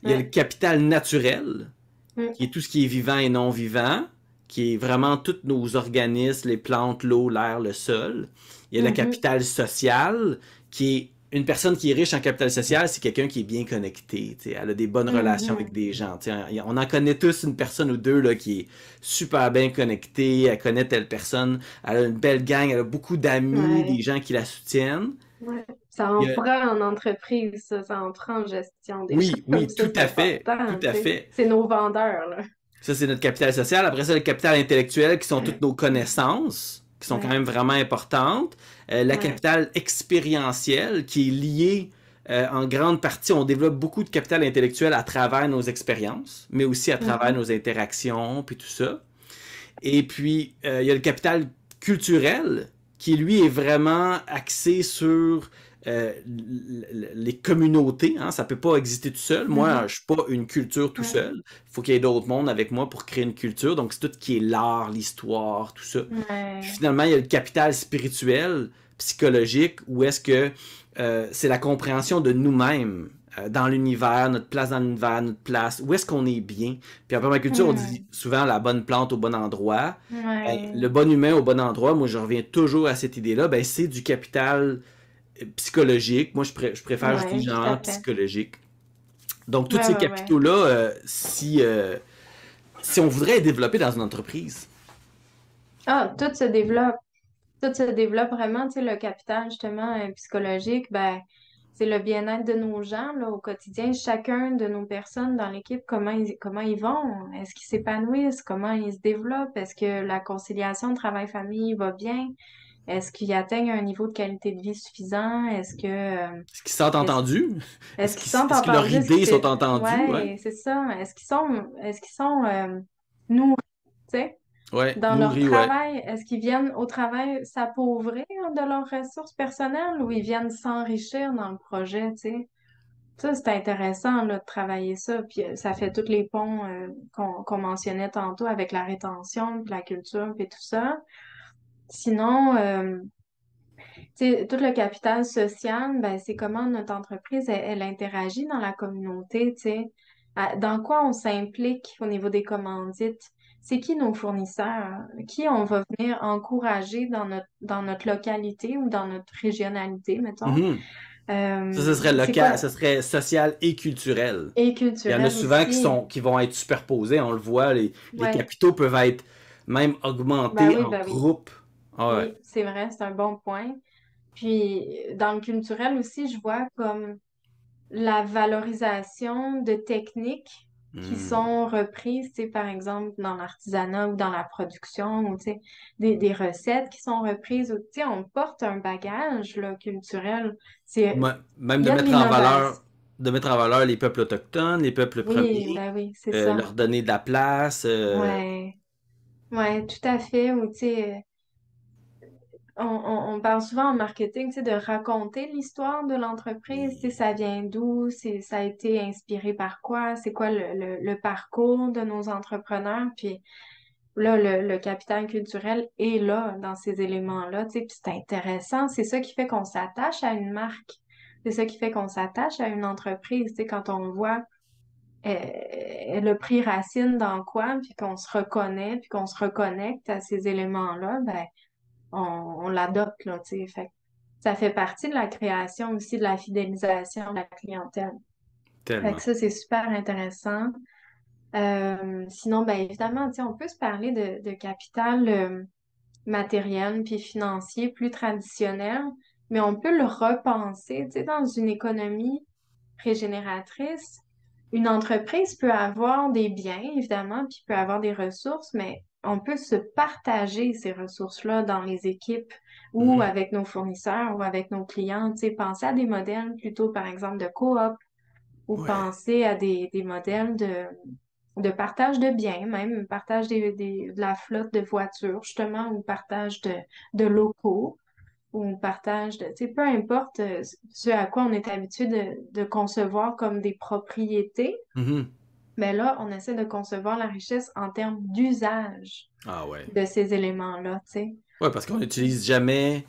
Il y a le Ouais. capital naturel, Mm. qui est tout ce qui est vivant et non vivant, qui est vraiment tous nos organismes, les plantes, l'eau, l'air, le sol. Il y a le Mhm. capital social, qui est une personne qui est riche en capital social, c'est quelqu'un qui est bien connecté. T'sais. Elle a des bonnes relations avec Mhm. des gens. T'sais. On en connaît tous une personne ou deux là, qui est super bien connectée, elle connaît telle personne, elle a une belle gang, elle a beaucoup d'amis, des Ouais. gens qui la soutiennent. Ouais. Ça Il en y a- prend en entreprise, ça en prend en gestion. Des gens Oui, comme oui, ça, tout c'est à fait, tout important, tu à sais. fait. C'est nos vendeurs, là. Ça, c'est notre capital social. Après ça, le capital intellectuel, qui sont toutes nos connaissances, qui sont quand Ouais. même vraiment importantes. La Ouais. capital expérientielle, qui est liée en grande partie, on développe beaucoup de capital intellectuel à travers nos expériences, mais aussi à travers Mhm. nos interactions, puis tout ça. Et puis, il y a le capital culturel qui, lui, est vraiment axé sur les communautés. Hein, ça peut pas exister tout seul. Moi, Mhm. je suis pas une culture tout Ouais. seul. Il faut qu'il y ait d'autres mondes avec moi pour créer une culture. Donc, c'est tout qui est l'art, l'histoire, tout ça. Puis Ouais. finalement, il y a le capital spirituel, psychologique, où est-ce que c'est la compréhension de nous-mêmes dans l'univers, notre place dans l'univers, notre place, où est-ce qu'on est bien. Puis en permaculture, on dit Hmm. souvent la bonne plante au bon endroit. Ben, le Ouais. bon humain au bon endroit, moi je reviens toujours à cette idée-là, ben, c'est du capital psychologique. Moi je préfère Ouais, utiliser tout à genre fait. psychologique. Donc tous Ouais, ces ouais, ouais. capitaux-là, si on voudrait les développer dans une entreprise. Ah, tout se développe. Tout se développe vraiment, tu sais, le capital justement psychologique, ben, c'est le bien-être de nos gens là, au quotidien. Chacun de nos personnes dans l'équipe, comment ils vont? Est-ce qu'ils s'épanouissent? Comment ils se développent? Est-ce que la conciliation travail-famille va bien? Est-ce qu'ils atteignent un niveau de qualité de vie suffisant? Est-ce qu'ils se sentent Est-ce, entendus? est-ce qu'ils sont Est-ce que leurs entendus? Est-ce qu'ils idées sont se... entendues? Ouais. Ouais, c'est ça. Est-ce qu'ils sont nourris, tu sais? Ouais, Dans leur nourris, ouais. travail, est-ce qu'ils viennent au travail s'appauvrir de leurs ressources personnelles ou ils viennent s'enrichir dans le projet, tu sais? Ça, c'est intéressant là, de travailler ça. Puis ça fait tous les ponts qu'on mentionnait tantôt avec la rétention, puis la culture, puis tout ça. Sinon, tu sais, tout le capital social, ben, c'est comment notre entreprise, elle interagit dans la communauté, tu sais. Dans quoi on s'implique au niveau des commandites? C'est qui nos fournisseurs? Qui on va venir encourager dans notre localité ou dans notre régionalité, mettons? Mhm. Ça, ce serait C'est local, quoi? ce serait social et culturel. Et Il y en a culturel souvent aussi. qui vont être superposés, on le voit, les Ouais. capitaux peuvent être même augmentés en Ben oui. groupe. Ah ouais. Oui, c'est vrai, c'est un bon point. Puis, dans le culturel aussi, je vois comme la valorisation de techniques qui Hmm. sont reprises, tu sais, par exemple, dans l'artisanat ou dans la production, ou tu sais, des recettes qui sont reprises, ou tu sais, on porte un bagage là, culturel. C'est, Même il y a de l'innovation. de mettre en valeur les peuples autochtones, les peuples Oui, premiers, ben oui, c'est ça. leur donner de la place. Ouais, ouais, tout à fait. Ou tu sais, on parle souvent en marketing, tu sais, de raconter l'histoire de l'entreprise, tu sais, Oui. ça vient d'où, ça a été inspiré par quoi, c'est quoi le parcours de nos entrepreneurs, puis là, le capital culturel est là, dans ces éléments-là, tu sais, puis c'est intéressant, c'est ça qui fait qu'on s'attache à une marque, c'est ça qui fait qu'on s'attache à une entreprise, tu sais, quand on voit le prix Racine dans quoi, puis qu'on se reconnaît, puis qu'on se reconnecte à ces éléments-là, ben on l'adopte, là, tu sais. Fait que ça fait partie de la création aussi de la fidélisation de la clientèle. Fait que Tellement. ça, c'est super intéressant. Sinon, ben évidemment, tu sais, on peut se parler de capital matériel puis financier plus traditionnel, mais on peut le repenser, tu sais, dans une économie régénératrice. Une entreprise peut avoir des biens, évidemment, puis peut avoir des ressources, mais on peut se partager ces ressources-là dans les équipes ou Mhm. avec nos fournisseurs ou avec nos clients. Tu sais, penser à des modèles plutôt, par exemple, de coop ou Ouais. penser à des modèles de partage de biens, même partage de la flotte de voitures, justement, ou partage de locaux ou partage de, tu sais, peu importe ce à quoi on est habitué de concevoir comme des propriétés, Mhm. mais là, on essaie de concevoir la richesse en termes d'usage Ah ouais. de ces éléments-là, tu sais. Ouais, parce qu'on n'utilise jamais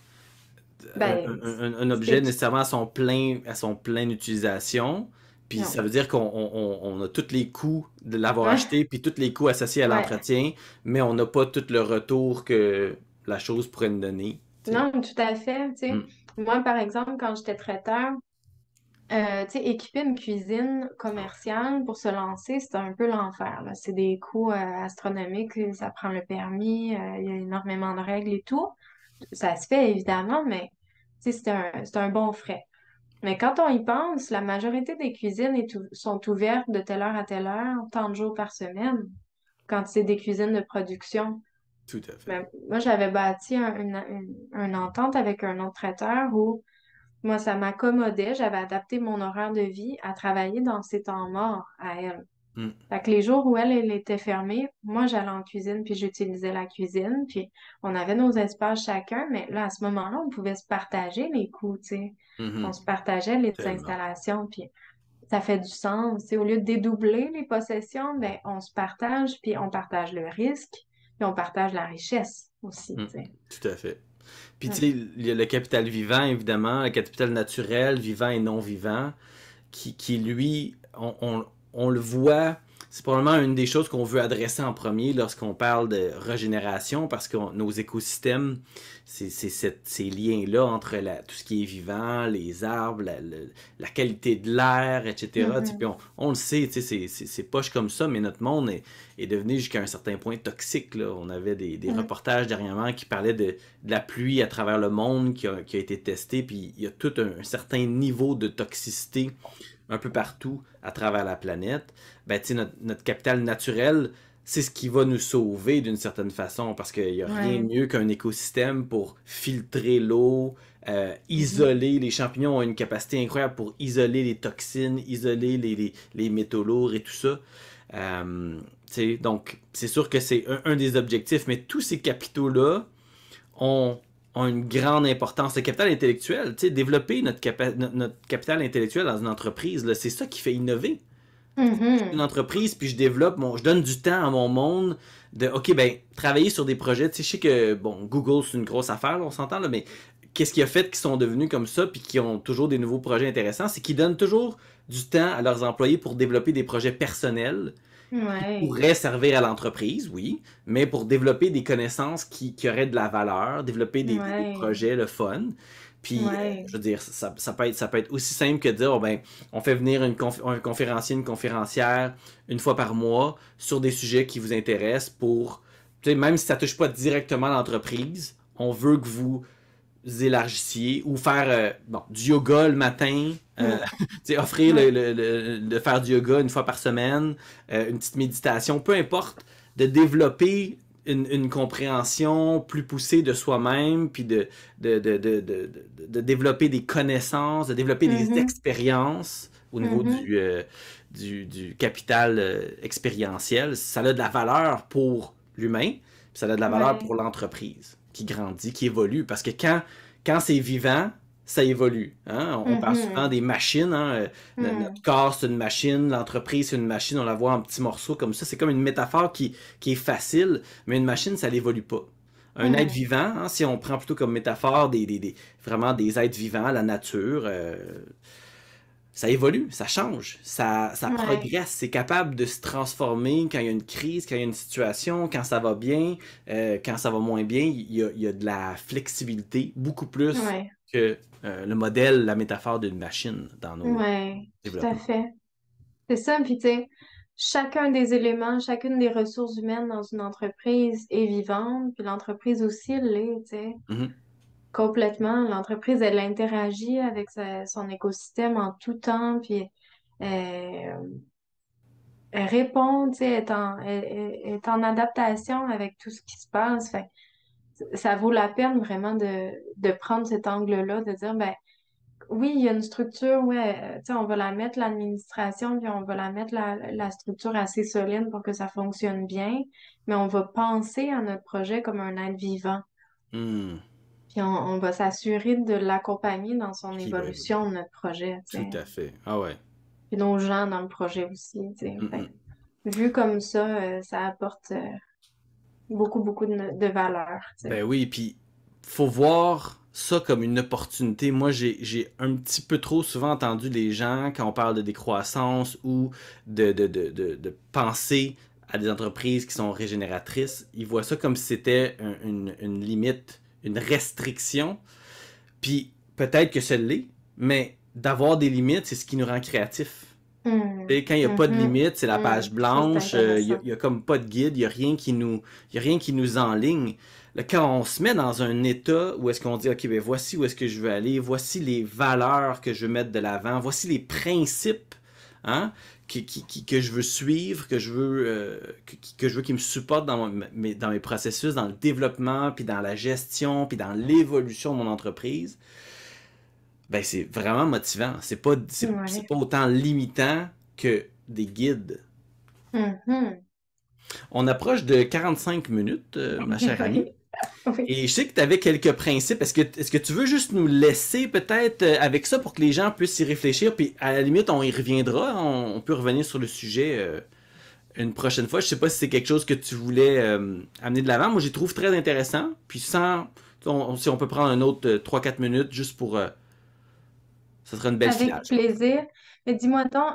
Ben, un objet c'est, nécessairement à son plein utilisation. Puis ça non. veut dire on a tous les coûts de l'avoir acheté, puis tous les coûts associés à Ouais. l'entretien, mais on n'a pas tout le retour que la chose pourrait nous donner. Tu sais. Non, tout à fait, tu sais. Hmm. Moi, par exemple, quand j'étais traiteur, tu sais, équiper une cuisine Ah ouais. commerciale pour se lancer, c'est un peu l'enfer, là. C'est des coûts astronomiques, ça prend le permis, il y a énormément de règles et tout. Ça se fait évidemment, mais tu sais, c'est un bon frais. Mais quand on y pense, la majorité des cuisines sont ouvertes de telle heure à telle heure, tant de jours par semaine, quand c'est des cuisines de production. Tout à fait. Mais moi, j'avais bâti une entente avec un autre traiteur où moi, ça m'accommodait, j'avais adapté mon horaire de vie à travailler dans ces temps morts à elle. Mm. Fait que les jours où elle était fermée, moi, j'allais en cuisine, puis j'utilisais la cuisine, puis on avait nos espaces chacun, mais là, à ce moment-là, on pouvait se partager les coûts, tu sais. On Mhm. se partageait les Tellement. installations, puis ça fait du sens. Tu sais, au lieu de dédoubler les possessions, ben, on se partage, puis on partage le risque, puis on partage la richesse aussi, Mm. tu sais. Tout à fait. Puis tu sais, Mm. il y a le capital vivant, évidemment, le capital naturel, vivant et non vivant, qui lui, on le voit, c'est probablement une des choses qu'on veut adresser en premier lorsqu'on parle de régénération, parce que nos écosystèmes, ces liens-là entre tout ce qui est vivant, les arbres, la qualité de l'air, etc. Tu sais, puis Mhm. on le sait, tu sais, c'est poche comme ça, mais notre monde est devenu jusqu'à un certain point toxique, là. On avait des Mm. reportages dernièrement qui parlaient de la pluie à travers le monde qui a été testée, puis il y a tout un certain niveau de toxicité un peu partout à travers la planète. Ben, tu sais, notre capital naturel, c'est ce qui va nous sauver d'une certaine façon, parce qu'il n'y a rien de Ouais. mieux qu'un écosystème pour filtrer l'eau, Mhm. isoler. Les champignons ont une capacité incroyable pour isoler les toxines, isoler les métaux lourds et tout ça. Tu sais, donc, c'est sûr que c'est un des objectifs, mais tous ces capitaux-là ont, ont une grande importance. Le capital intellectuel, tu sais, développer notre capital intellectuel dans une entreprise, là, c'est ça qui fait innover. Une Mhm. entreprise, puis je développe, je donne du temps à mon monde de, OK, ben, travailler sur des projets. Tu sais, je sais que, bon, Google, c'est une grosse affaire, là, on s'entend, là, mais qu'est-ce qui a fait qu'ils sont devenus comme ça, puis qui ont toujours des nouveaux projets intéressants, c'est qu'ils donnent toujours du temps à leurs employés pour développer des projets personnels qui Ouais. pourraient servir à l'entreprise, oui, mais pour développer des connaissances qui auraient de la valeur, développer des Ouais. projets, le fun. Puis, Ouais. je veux dire, ça peut être aussi simple que de dire, oh, ben, on fait venir un conférencier, une conférencière une fois par mois sur des sujets qui vous intéressent pour, tu sais, même si ça touche pas directement l'entreprise, on veut que vous élargissiez ou faire bon, du yoga le matin, Mm. offrir Ouais. de faire du yoga une fois par semaine, une petite méditation, peu importe, de développer une compréhension plus poussée de soi-même, puis de développer des connaissances, de développer des Mhm. expériences au niveau Mhm. du capital expérientiel. Ça a de la valeur pour l'humain, puis ça a de la valeur Ouais. pour l'entreprise qui grandit, qui évolue. Parce que quand c'est vivant, ça évolue. Hein? On parle souvent Mhm. des machines. Hein? Notre Mm. corps, c'est une machine. L'entreprise, c'est une machine. On la voit en petits morceaux comme ça. C'est comme une métaphore qui est facile, mais une machine, ça l'évolue pas. Un être Mm. vivant, hein, si on prend plutôt comme métaphore vraiment des êtres vivants, la nature, ça évolue, ça change, ça Ouais. progresse, c'est capable de se transformer quand il y a une crise, quand il y a une situation, quand ça va bien, quand ça va moins bien, il y a de la flexibilité, beaucoup plus Ouais. que le modèle, la métaphore d'une machine dans nos Ouais. Tout à développements. fait. C'est ça, puis tu sais, chacun des éléments, chacune des ressources humaines dans une entreprise est vivante, puis l'entreprise aussi l'est, tu sais, Mhm. complètement. L'entreprise, elle interagit avec son écosystème en tout temps, puis euh, elle répond, tu sais, elle est en adaptation avec tout ce qui se passe. Fait que ça vaut la peine vraiment de prendre cet angle-là, de dire, ben, oui, il y a une structure, ouais, tu sais, on va la mettre l'administration, puis on va la mettre la structure assez solide pour que ça fonctionne bien, mais on va penser à notre projet comme un être vivant, Hmm. puis on va s'assurer de l'accompagner dans son Qui va évoluer. évolution, notre projet, tu Tout sais, à fait. Ah ouais. puis nos gens dans le projet aussi, tu sais. Fait Mhm. que, vu comme ça apporte beaucoup, beaucoup de valeur, tu sais. Ben oui, puis faut voir ça comme une opportunité. Moi, j'ai un petit peu trop souvent entendu les gens, quand on parle de décroissance ou de penser à des entreprises qui sont régénératrices, ils voient ça comme si c'était une limite, une restriction. Puis peut-être que ça l'est, mais d'avoir des limites, c'est ce qui nous rend créatifs. Tu sais, quand il n'y a pas de limite, c'est la page Ça, c'est blanche, intéressant. y a comme pas de guide, il y a rien qui nous enligne. Là, quand on se met dans un état où est-ce qu'on dit, OK, ben voici où est-ce que je veux aller, voici les valeurs que je veux mettre de l'avant, voici les principes hein, que je veux suivre, que je veux qu'ils me supportent dans mes processus, dans le développement, puis dans la gestion, puis dans l'évolution de mon entreprise, ben c'est vraiment motivant. C'est pas Ouais. autant limitant que des guides. Mhm. On approche de 45 minutes, ma chère amie. Oui. Oui. Et je sais que tu avais quelques principes. Est-ce que tu veux juste nous laisser peut-être avec ça pour que les gens puissent y réfléchir, puis à la limite, on y reviendra. On peut revenir sur le sujet une prochaine fois. Je sais pas si c'est quelque chose que tu voulais amener de l'avant. Moi, j'y trouve très intéressant. Puis si on peut prendre un autre 3-4 minutes juste pour... ça sera une belle Avec finale, je pense. plaisir. Mais dis-moi donc,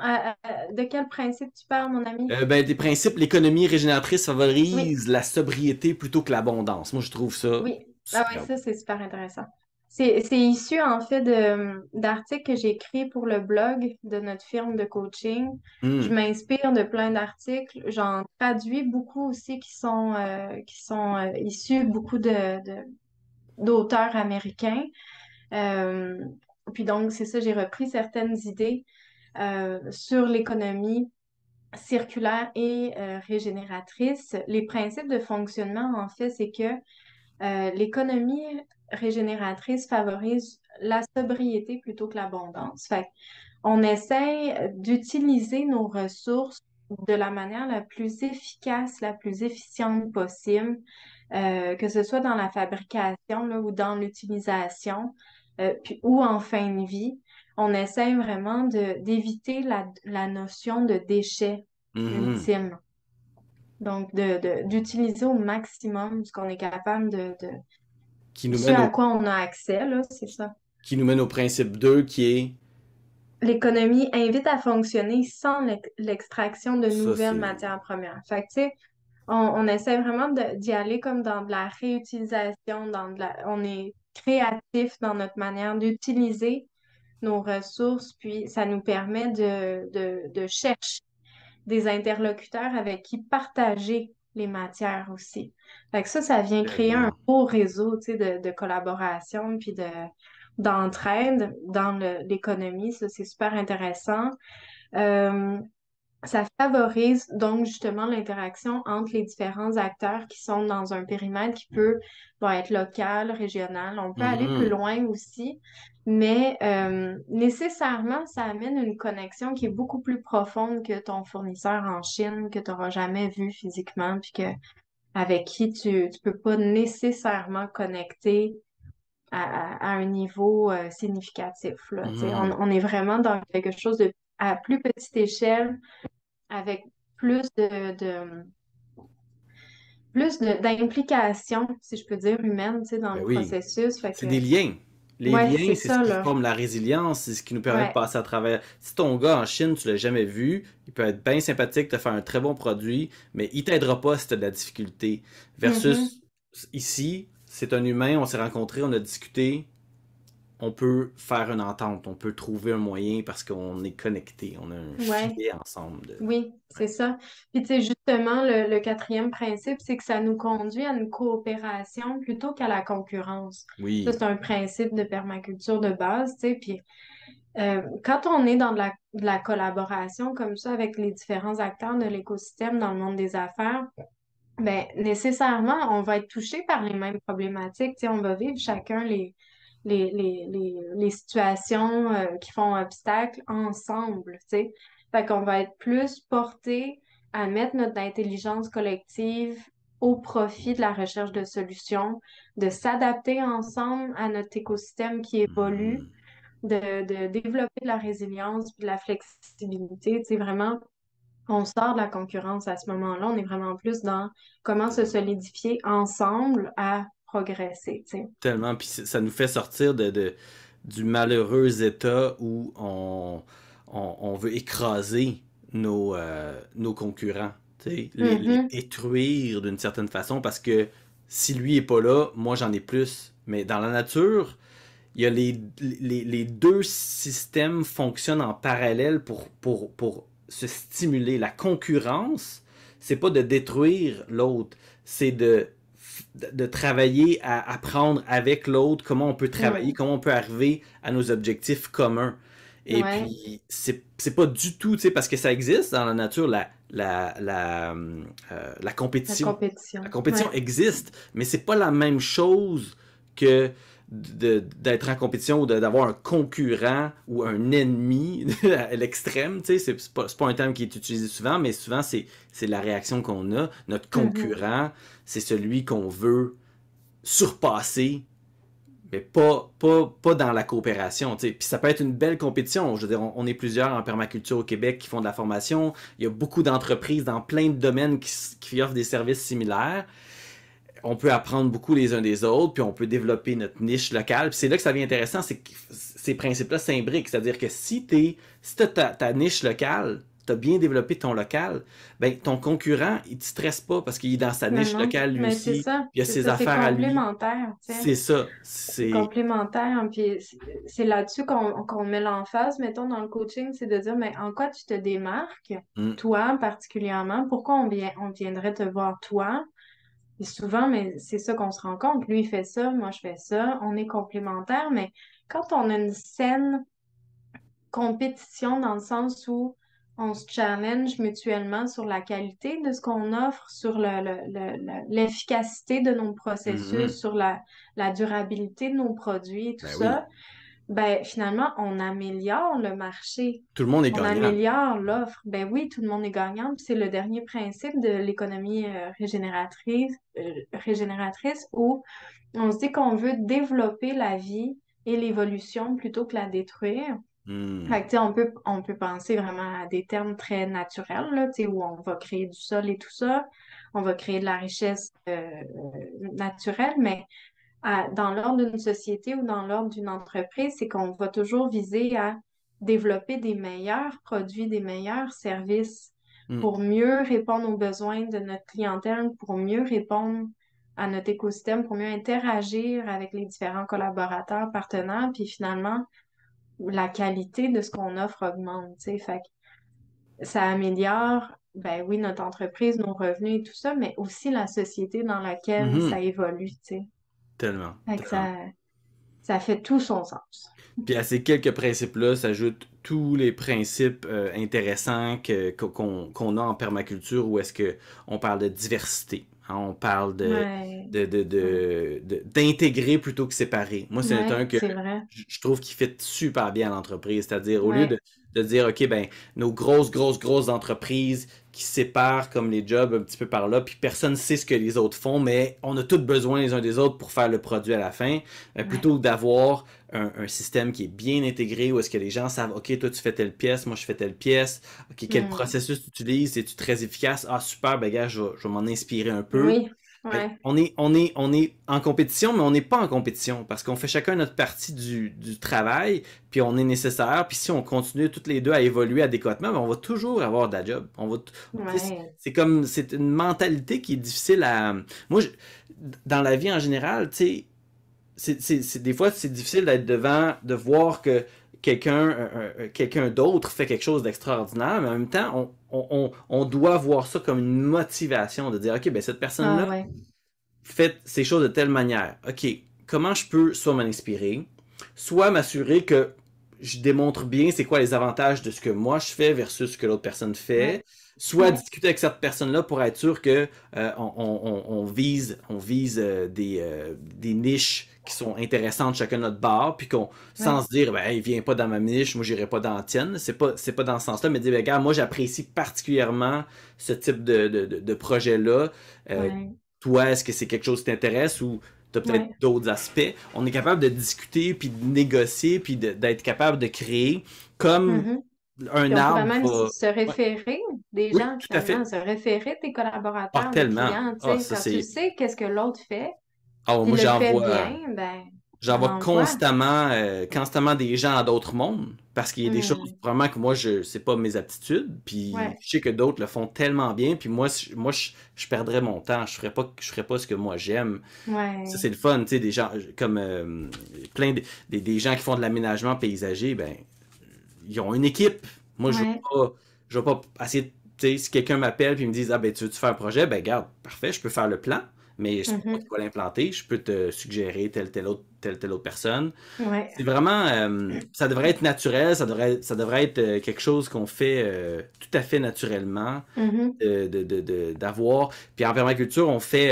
de quel principe tu parles, mon ami? Ben, des principes, l'économie régénératrice Oui, favorise la sobriété plutôt que l'abondance. Moi, je trouve ça oui. Ah oui, superbe. ça, c'est super intéressant. C'est issu, en fait, d'articles que j'ai écrits pour le blog de notre firme de coaching. Je Hmm. m'inspire de plein d'articles. J'en traduis beaucoup aussi qui sont issus beaucoup d'auteurs américains. Euh, puis donc, c'est ça, j'ai repris certaines idées sur l'économie circulaire et régénératrice. Les principes de fonctionnement, en fait, c'est que l'économie régénératrice favorise la sobriété plutôt que l'abondance. Fait on essaie d'utiliser nos ressources de la manière la plus efficace, la plus efficiente possible, que ce soit dans la fabrication là, ou dans l'utilisation, ou en fin de vie. On essaie vraiment d'éviter la notion de déchet Mhm. ultime. Donc, d'utiliser au maximum ce qu'on est capable Qui nous ce mène à au, quoi on a accès, là, c'est ça. qui nous mène au principe 2 qui est, L'économie invite à fonctionner sans l'extraction de ça nouvelles c'est, matières premières. Fait que, tu sais, on essaie vraiment d'y aller comme dans de la réutilisation, on est créatif dans notre manière d'utiliser nos ressources, puis ça nous permet de chercher des interlocuteurs avec qui partager les matières aussi. Fait que ça vient créer un tellement. beau réseau, tu sais, de collaboration puis d'entraide dans l'économie. Ça, c'est super intéressant. Euh, Ça favorise donc justement l'interaction entre les différents acteurs qui sont dans un périmètre qui peut être local, régional. On peut aller plus Mhm. loin aussi, mais nécessairement, ça amène une connexion qui est beaucoup plus profonde que ton fournisseur en Chine, que tu n'auras jamais vu physiquement, puis avec qui tu peux pas nécessairement connecter à un niveau significatif, là. Tu sais, Mhm. on est vraiment dans quelque chose à plus petite échelle avec plus d'implication, si je peux dire, humaine, tu sais, dans Ben le oui. processus. Fait C'est que, des liens. Les ouais, liens, c'est c'est ce ça, qui là. forme la résilience, c'est ce qui nous permet de Ouais. passer à travers. Si ton gars en Chine, tu l'as jamais vu, il peut être bien sympathique, te faire un très bon produit, mais il t'aidera pas si tu as de la difficulté. Mhm. Versus ici, c'est un humain, on s'est rencontrés, on a discuté, on peut faire une entente, on peut trouver un moyen parce qu'on est connecté, on a un Ouais. filet ensemble de. Oui, Ouais. c'est ça. Puis, tu sais, justement, le quatrième principe, c'est que ça nous conduit à une coopération plutôt qu'à la concurrence. Ça, Oui. c'est un principe de permaculture de base, tu sais. Puis, quand on est dans de la collaboration comme ça avec les différents acteurs de l'écosystème dans le monde des affaires, ben, nécessairement, on va être touché par les mêmes problématiques. Tu sais, on va vivre chacun les situations qui font obstacle ensemble. Tu sais. Fait qu'on va être plus porté à mettre notre intelligence collective au profit de la recherche de solutions, de s'adapter ensemble à notre écosystème qui évolue, Mhm. de développer de la résilience puis de la flexibilité. Tu sais, vraiment on sort de la concurrence à ce moment-là. On est vraiment plus dans comment se Tellement. solidifier ensemble à progresser, tu sais. Tellement. Puis ça nous fait sortir du malheureux état où on veut écraser nos concurrents, tu sais, les Mhm. détruire d'une certaine façon parce que si lui est pas là, moi j'en ai plus. Mais dans la nature, il y a les deux systèmes fonctionnent en parallèle pour se stimuler. La concurrence, c'est pas de détruire l'autre, c'est de travailler à apprendre avec l'autre comment on peut travailler, Mm. comment on peut arriver à nos objectifs communs. Et Ouais, puis, c'est pas du tout, tu sais, parce que ça existe dans la nature, la la compétition. La compétition. compétition Ouais. existe, mais c'est pas la même chose que d'être en compétition ou d'avoir un concurrent ou un ennemi à l'extrême, tu sais, c'est pas un terme qui est utilisé souvent, mais souvent c'est la réaction qu'on a. Notre Mhm. concurrent, c'est celui qu'on veut surpasser, mais pas dans la coopération, tu sais. Puis ça peut être une belle compétition. Je veux dire, on est plusieurs en permaculture au Québec qui font de la formation. Il y a beaucoup d'entreprises dans plein de domaines qui offrent des services similaires. On peut apprendre beaucoup les uns des autres, puis on peut développer notre niche locale. Puis c'est là que ça devient intéressant, c'est que ces principes-là s'imbriquent. C'est-à-dire que si t'as ta niche locale, tu as bien développé ton local, ben ton concurrent, il te stresse pas parce qu'il est dans sa Mais niche non, locale lui mais aussi, puis il a c'est ses ça, c'est affaires à lui. complémentaire, tu sais. C'est ça. C'est C'est. complémentaire, puis c'est là-dessus qu'on met l'emphase, mettons, dans le coaching, c'est de dire, mais en quoi tu te démarques, Hmm. toi particulièrement, pourquoi on viendrait te voir toi? Et souvent, mais c'est ça qu'on se rend compte. Lui, il fait ça, moi, je fais ça, on est complémentaires, mais quand on a une saine compétition dans le sens où on se challenge mutuellement sur la qualité de ce qu'on offre, sur l'efficacité de nos Mhm. processus, sur la durabilité de nos produits et tout Ben oui. ça, ben finalement, on améliore le marché. Tout le monde est On gagnant. améliore l'offre. Ben oui, tout le monde est gagnant. Puis c'est le dernier principe de l'économie régénératrice où on se dit qu'on veut développer la vie et l'évolution plutôt que la détruire. Fait que, Hmm. tu sais, on peut penser vraiment à des termes très naturels, là, tu sais, où on va créer du sol et tout ça, on va créer de la richesse naturelle, mais dans l'ordre d'une société ou dans l'ordre d'une entreprise, c'est qu'on va toujours viser à développer des meilleurs produits, des meilleurs services Hmm. pour mieux répondre aux besoins de notre clientèle, pour mieux répondre à notre écosystème, pour mieux interagir avec les différents collaborateurs, partenaires, puis finalement, la qualité de ce qu'on offre augmente, tu sais. Fait que ça améliore, ben oui, notre entreprise, nos revenus et tout ça, mais aussi la société dans laquelle ça Mhm. évolue, tu sais. Tellement, Fait que tellement. ça fait tout son sens. Puis à ces quelques principes-là s'ajoutent tous les principes intéressants qu'on a en permaculture où est-ce que on parle de diversité, hein, on parle Ouais, d'intégrer plutôt que séparer. Moi, c'est ouais, un que c'est vrai. je trouve qui fit super bien à l'entreprise. C'est-à-dire, au lieu Ouais, de dire, OK, ben, nos grosses entreprises qui séparent comme les jobs un petit peu par là, puis personne ne sait ce que les autres font, mais on a tous besoin les uns des autres pour faire le produit à la fin, ouais. plutôt que d'avoir un système qui est bien intégré où est-ce que les gens savent, OK, toi tu fais telle pièce, moi je fais telle pièce, OK, quel Hmm. processus tu utilises, es-tu très efficace? Ah super, ben gars, je vais m'en inspirer un peu. Oui, Ben, ouais, on est en compétition, mais on n'est pas en compétition parce qu'on fait chacun notre partie du travail, puis on est nécessaire. Puis si on continue toutes les deux à évoluer adéquatement, ben on va toujours avoir de la job. ouais, C'est une mentalité qui est difficile à. Moi, dans la vie en général, tu sais, des fois, c'est difficile d'être devant, de voir que quelqu'un d'autre fait quelque chose d'extraordinaire, mais en même temps, on doit voir ça comme une motivation de dire, OK, ben cette ah personne-là ouais, fait ces choses de telle manière. OK, comment je peux soit m'en inspirer, soit m'assurer que je démontre bien c'est quoi les avantages de ce que moi je fais versus ce que l'autre personne ouais, fait, soit ouais, discuter avec cette personne-là pour être sûr que on vise des niches qui sont intéressantes chacun de notre bar, puis qu'on, sans ouais, se dire, ben, il vient pas dans ma niche, moi j'irai pas dans la tienne, c'est pas dans ce sens-là, mais dire, ben, regarde, moi j'apprécie particulièrement ce type de projet-là. Euh, ouais, Toi, est-ce que c'est quelque chose qui t'intéresse ou tu as peut-être ouais. d'autres aspects? On est capable de discuter, puis de négocier, puis d'être capable de créer comme Mhm. Puis un on pourrait arbre même va. se Ouais. référer des Oui, gens, tout à finalement, fait. se référer tes Ah, collaborateurs, des tellement. clients, tu Ah, sais, ça quand tu c'est. sais qu'est-ce que l'autre fait, Ah, puis moi le fait bien, ben, j'en on vois l'envoie. constamment des gens à d'autres mondes parce qu'il y a des choses Hmm. vraiment que moi c'est pas mes aptitudes puis Ouais, je sais que d'autres le font tellement bien puis je perdrais mon temps je ferais pas ce que moi j'aime. Ça ouais, c'est le fun, tu sais, des gens comme plein des gens qui font de l'aménagement paysager, ben ils ont une équipe. Moi ouais, je vais pas essayer tu sais, si quelqu'un m'appelle puis me dit ah ben tu veux-tu faire un projet, ben garde, parfait, je peux faire le plan. mais je ne sais pas qui Mhm. va l'implanter. Je peux te suggérer telle autre personne. Ouais. C'est vraiment, ça devrait être naturel, ça devrait être quelque chose qu'on fait tout à fait naturellement Mhm. d'avoir. Puis en permaculture, on fait,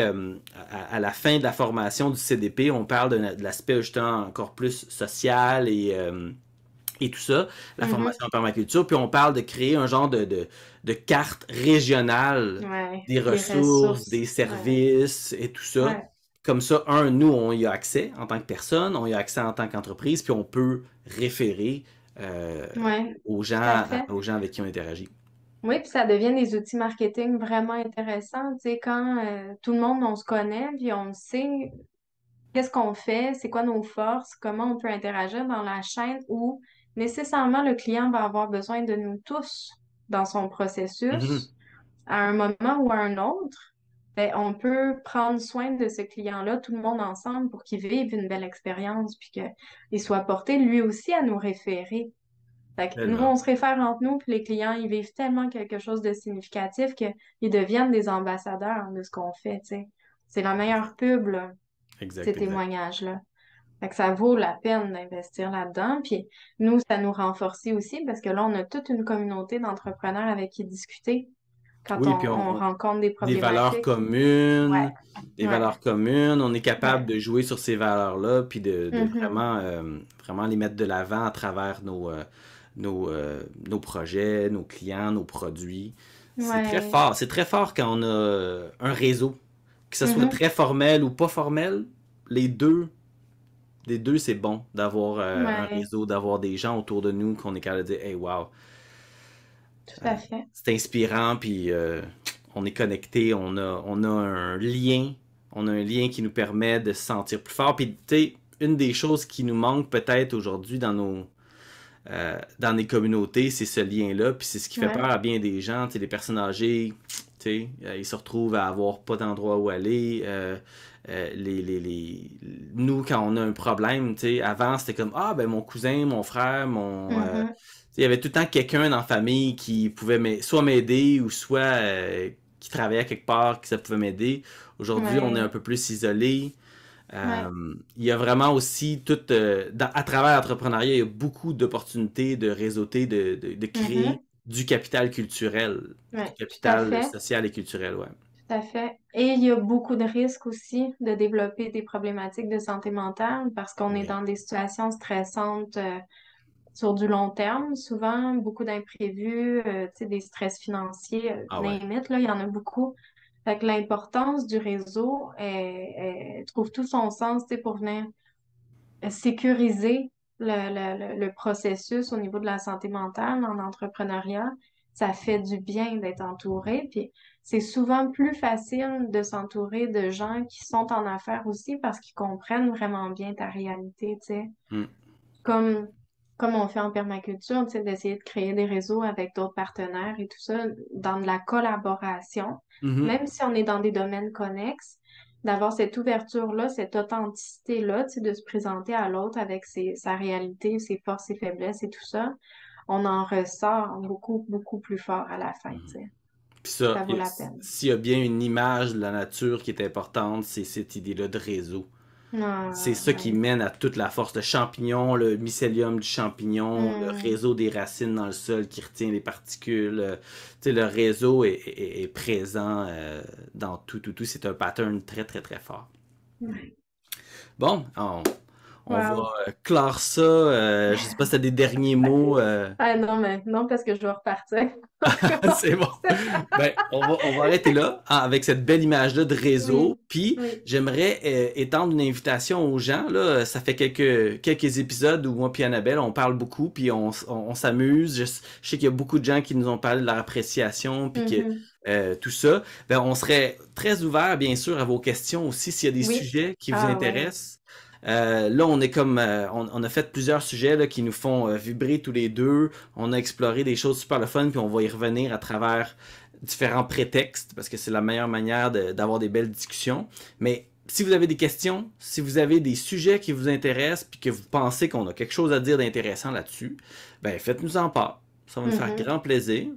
à la fin de la formation du CDP, on parle de l'aspect justement encore plus social et tout ça, la Mhm. formation en permaculture, puis on parle de créer un genre de carte régionale Ouais. des Des ressources, des ressources. Ouais. services et tout ça. Ouais. Comme ça, nous, on y a accès en tant que personne, on y a accès en tant qu'entreprise, puis on peut référer euh, Ouais. Tout à fait. aux gens avec qui on interagit. Oui, puis ça devient des outils marketing vraiment intéressants. Tu sais, quand tout le monde, on se connaît, puis on sait qu'est-ce qu'on fait, c'est quoi nos forces, comment on peut interagir dans la chaîne où nécessairement le client va avoir besoin de nous tous dans son Mhm. processus à un moment ou à un autre. Ben, on peut prendre soin de ce client-là, tout le monde ensemble, pour qu'il vive une belle expérience, puis qu'il soit porté lui aussi à nous référer. Fait que nous, Tellement. on se réfère entre nous, puis les clients, ils vivent tellement quelque chose de significatif qu'ils deviennent des ambassadeurs de ce qu'on fait, tu sais. C'est la meilleure Exact. pub, là, ces Exact, exact. témoignages-là. Fait que ça vaut la peine d'investir là-dedans. Puis nous, ça nous renforce aussi parce que là, on a toute une communauté d'entrepreneurs avec qui discuter quand Oui, puis on rencontre des des valeurs problématiques. Ouais, communes, ouais, on est capable ouais. de jouer sur ces valeurs-là, puis de Mhm, vraiment, vraiment les mettre de l'avant à travers nos projets, nos clients, nos produits. ouais. C'est très fort quand on a un réseau, que ce soit Mhm, très formel ou pas formel, les deux, les deux c'est bon d'avoir un ouais, réseau, d'avoir des gens autour de nous qu'on est capable de dire, hey, wow, tout à fait. c'est inspirant, puis on est connecté, on a un lien qui nous permet de se sentir plus fort. Puis, tu sais, une des choses qui nous manque peut-être aujourd'hui dans les communautés, c'est ce lien-là, puis c'est ce qui fait peur Ouais. à bien des gens, tu sais, les personnes âgées, tu sais, ils se retrouvent à avoir pas d'endroit où aller. Nous, quand on a un problème, tu sais, avant, c'était comme, ah, ben mon cousin, mon frère, Mhm, il y avait tout le temps quelqu'un dans la famille qui pouvait soit m'aider ou soit qui travaillait quelque part, que ça pouvait m'aider. Aujourd'hui, on est un ouais, peu plus isolé. ouais. Il y a vraiment aussi à travers l'entrepreneuriat, il y a beaucoup d'opportunités de réseauter, de créer Mhm, du capital culturel, du ouais, tout à capital fait. social et culturel, ouais. Tout à fait. Et il y a beaucoup de risques aussi de développer des problématiques de santé mentale parce qu'on est Oui. dans des situations stressantes sur du long terme, souvent beaucoup d'imprévus, tu sais, des stress financiers, Ah ouais. name it, là, il y en a beaucoup. Fait que l'importance du réseau trouve tout son sens, tu sais, pour venir sécuriser le processus au niveau de la santé mentale en entrepreneuriat. Ça fait du bien d'être entouré. Puis c'est souvent plus facile de s'entourer de gens qui sont en affaires aussi parce qu'ils comprennent vraiment bien ta réalité, tu sais. Mm. Comme, comme on fait en permaculture, tu sais, d'essayer de créer des réseaux avec d'autres partenaires et tout ça, dans de la collaboration, Mhm. même si on est dans des domaines connexes, d'avoir cette ouverture-là, cette authenticité-là, tu sais, de se présenter à l'autre avec sa réalité, ses forces, ses faiblesses et tout ça, on en ressort beaucoup, beaucoup plus fort à la fin, tu sais. Puis ça, Ça vaut la peine. s'il y a bien une image de la nature qui est importante, c'est cette idée-là de réseau. C'est Ah, ça qui ouais. mène à toute la force. Le champignon, le mycélium du champignon, le Hmm. réseau des racines dans le sol qui retient les particules. Tu sais, le réseau est présent dans tout. C'est un pattern très, très, très fort. Ouais. Bon, on va Wow. clore ça. Je sais pas si tu as des derniers mots. Ah non, mais non, parce que je dois repartir. C'est bon. Ben, on va arrêter là avec cette belle image-là de réseau. Oui, Puis, oui. j'aimerais étendre une invitation aux gens. Là. Ça fait quelques épisodes où moi et Annabelle, on parle beaucoup, puis on s'amuse. Je sais qu'il y a beaucoup de gens qui nous ont parlé de leur appréciation, puis que Mhm. tout ça. Ben, on serait très ouvert, bien sûr, à vos questions aussi s'il y a des Oui. sujets qui vous Ah ouais. intéressent. Là, on est comme, on a fait plusieurs sujets là, qui nous font vibrer tous les deux. On a exploré des choses super le fun, puis on va y revenir à travers différents prétextes, parce que c'est la meilleure manière d'avoir des belles discussions. Mais si vous avez des questions, si vous avez des sujets qui vous intéressent, puis que vous pensez qu'on a quelque chose à dire d'intéressant là-dessus, ben faites-nous en part. Ça va nous faire Mhm. grand plaisir.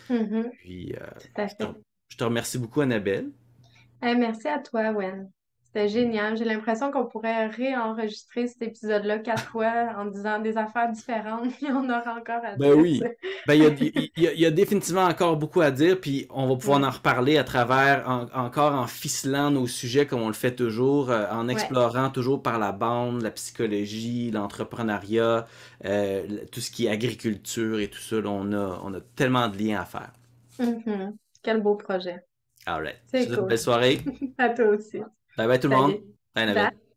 Mhm. Puis, Tout à fait. je te remercie beaucoup, Annabelle. Merci à toi, Wen. C'était génial. J'ai l'impression qu'on pourrait réenregistrer cet épisode-là 4 fois en disant des affaires différentes, puis on aura encore à Ben dire. oui. Ben, il y a définitivement encore beaucoup à dire, puis on va pouvoir Ouais, en reparler à travers, encore en ficelant nos sujets comme on le fait toujours, en ouais. explorant toujours par la bande, la psychologie, l'entrepreneuriat, tout ce qui est agriculture et tout ça. Là, on a tellement de liens à faire. Mhm. Quel beau projet. Alright. Je te C'est souhaite une belle cool. soirée. À toi aussi. Bye bye tout le monde. Salut. Bye Bye. Annabelle.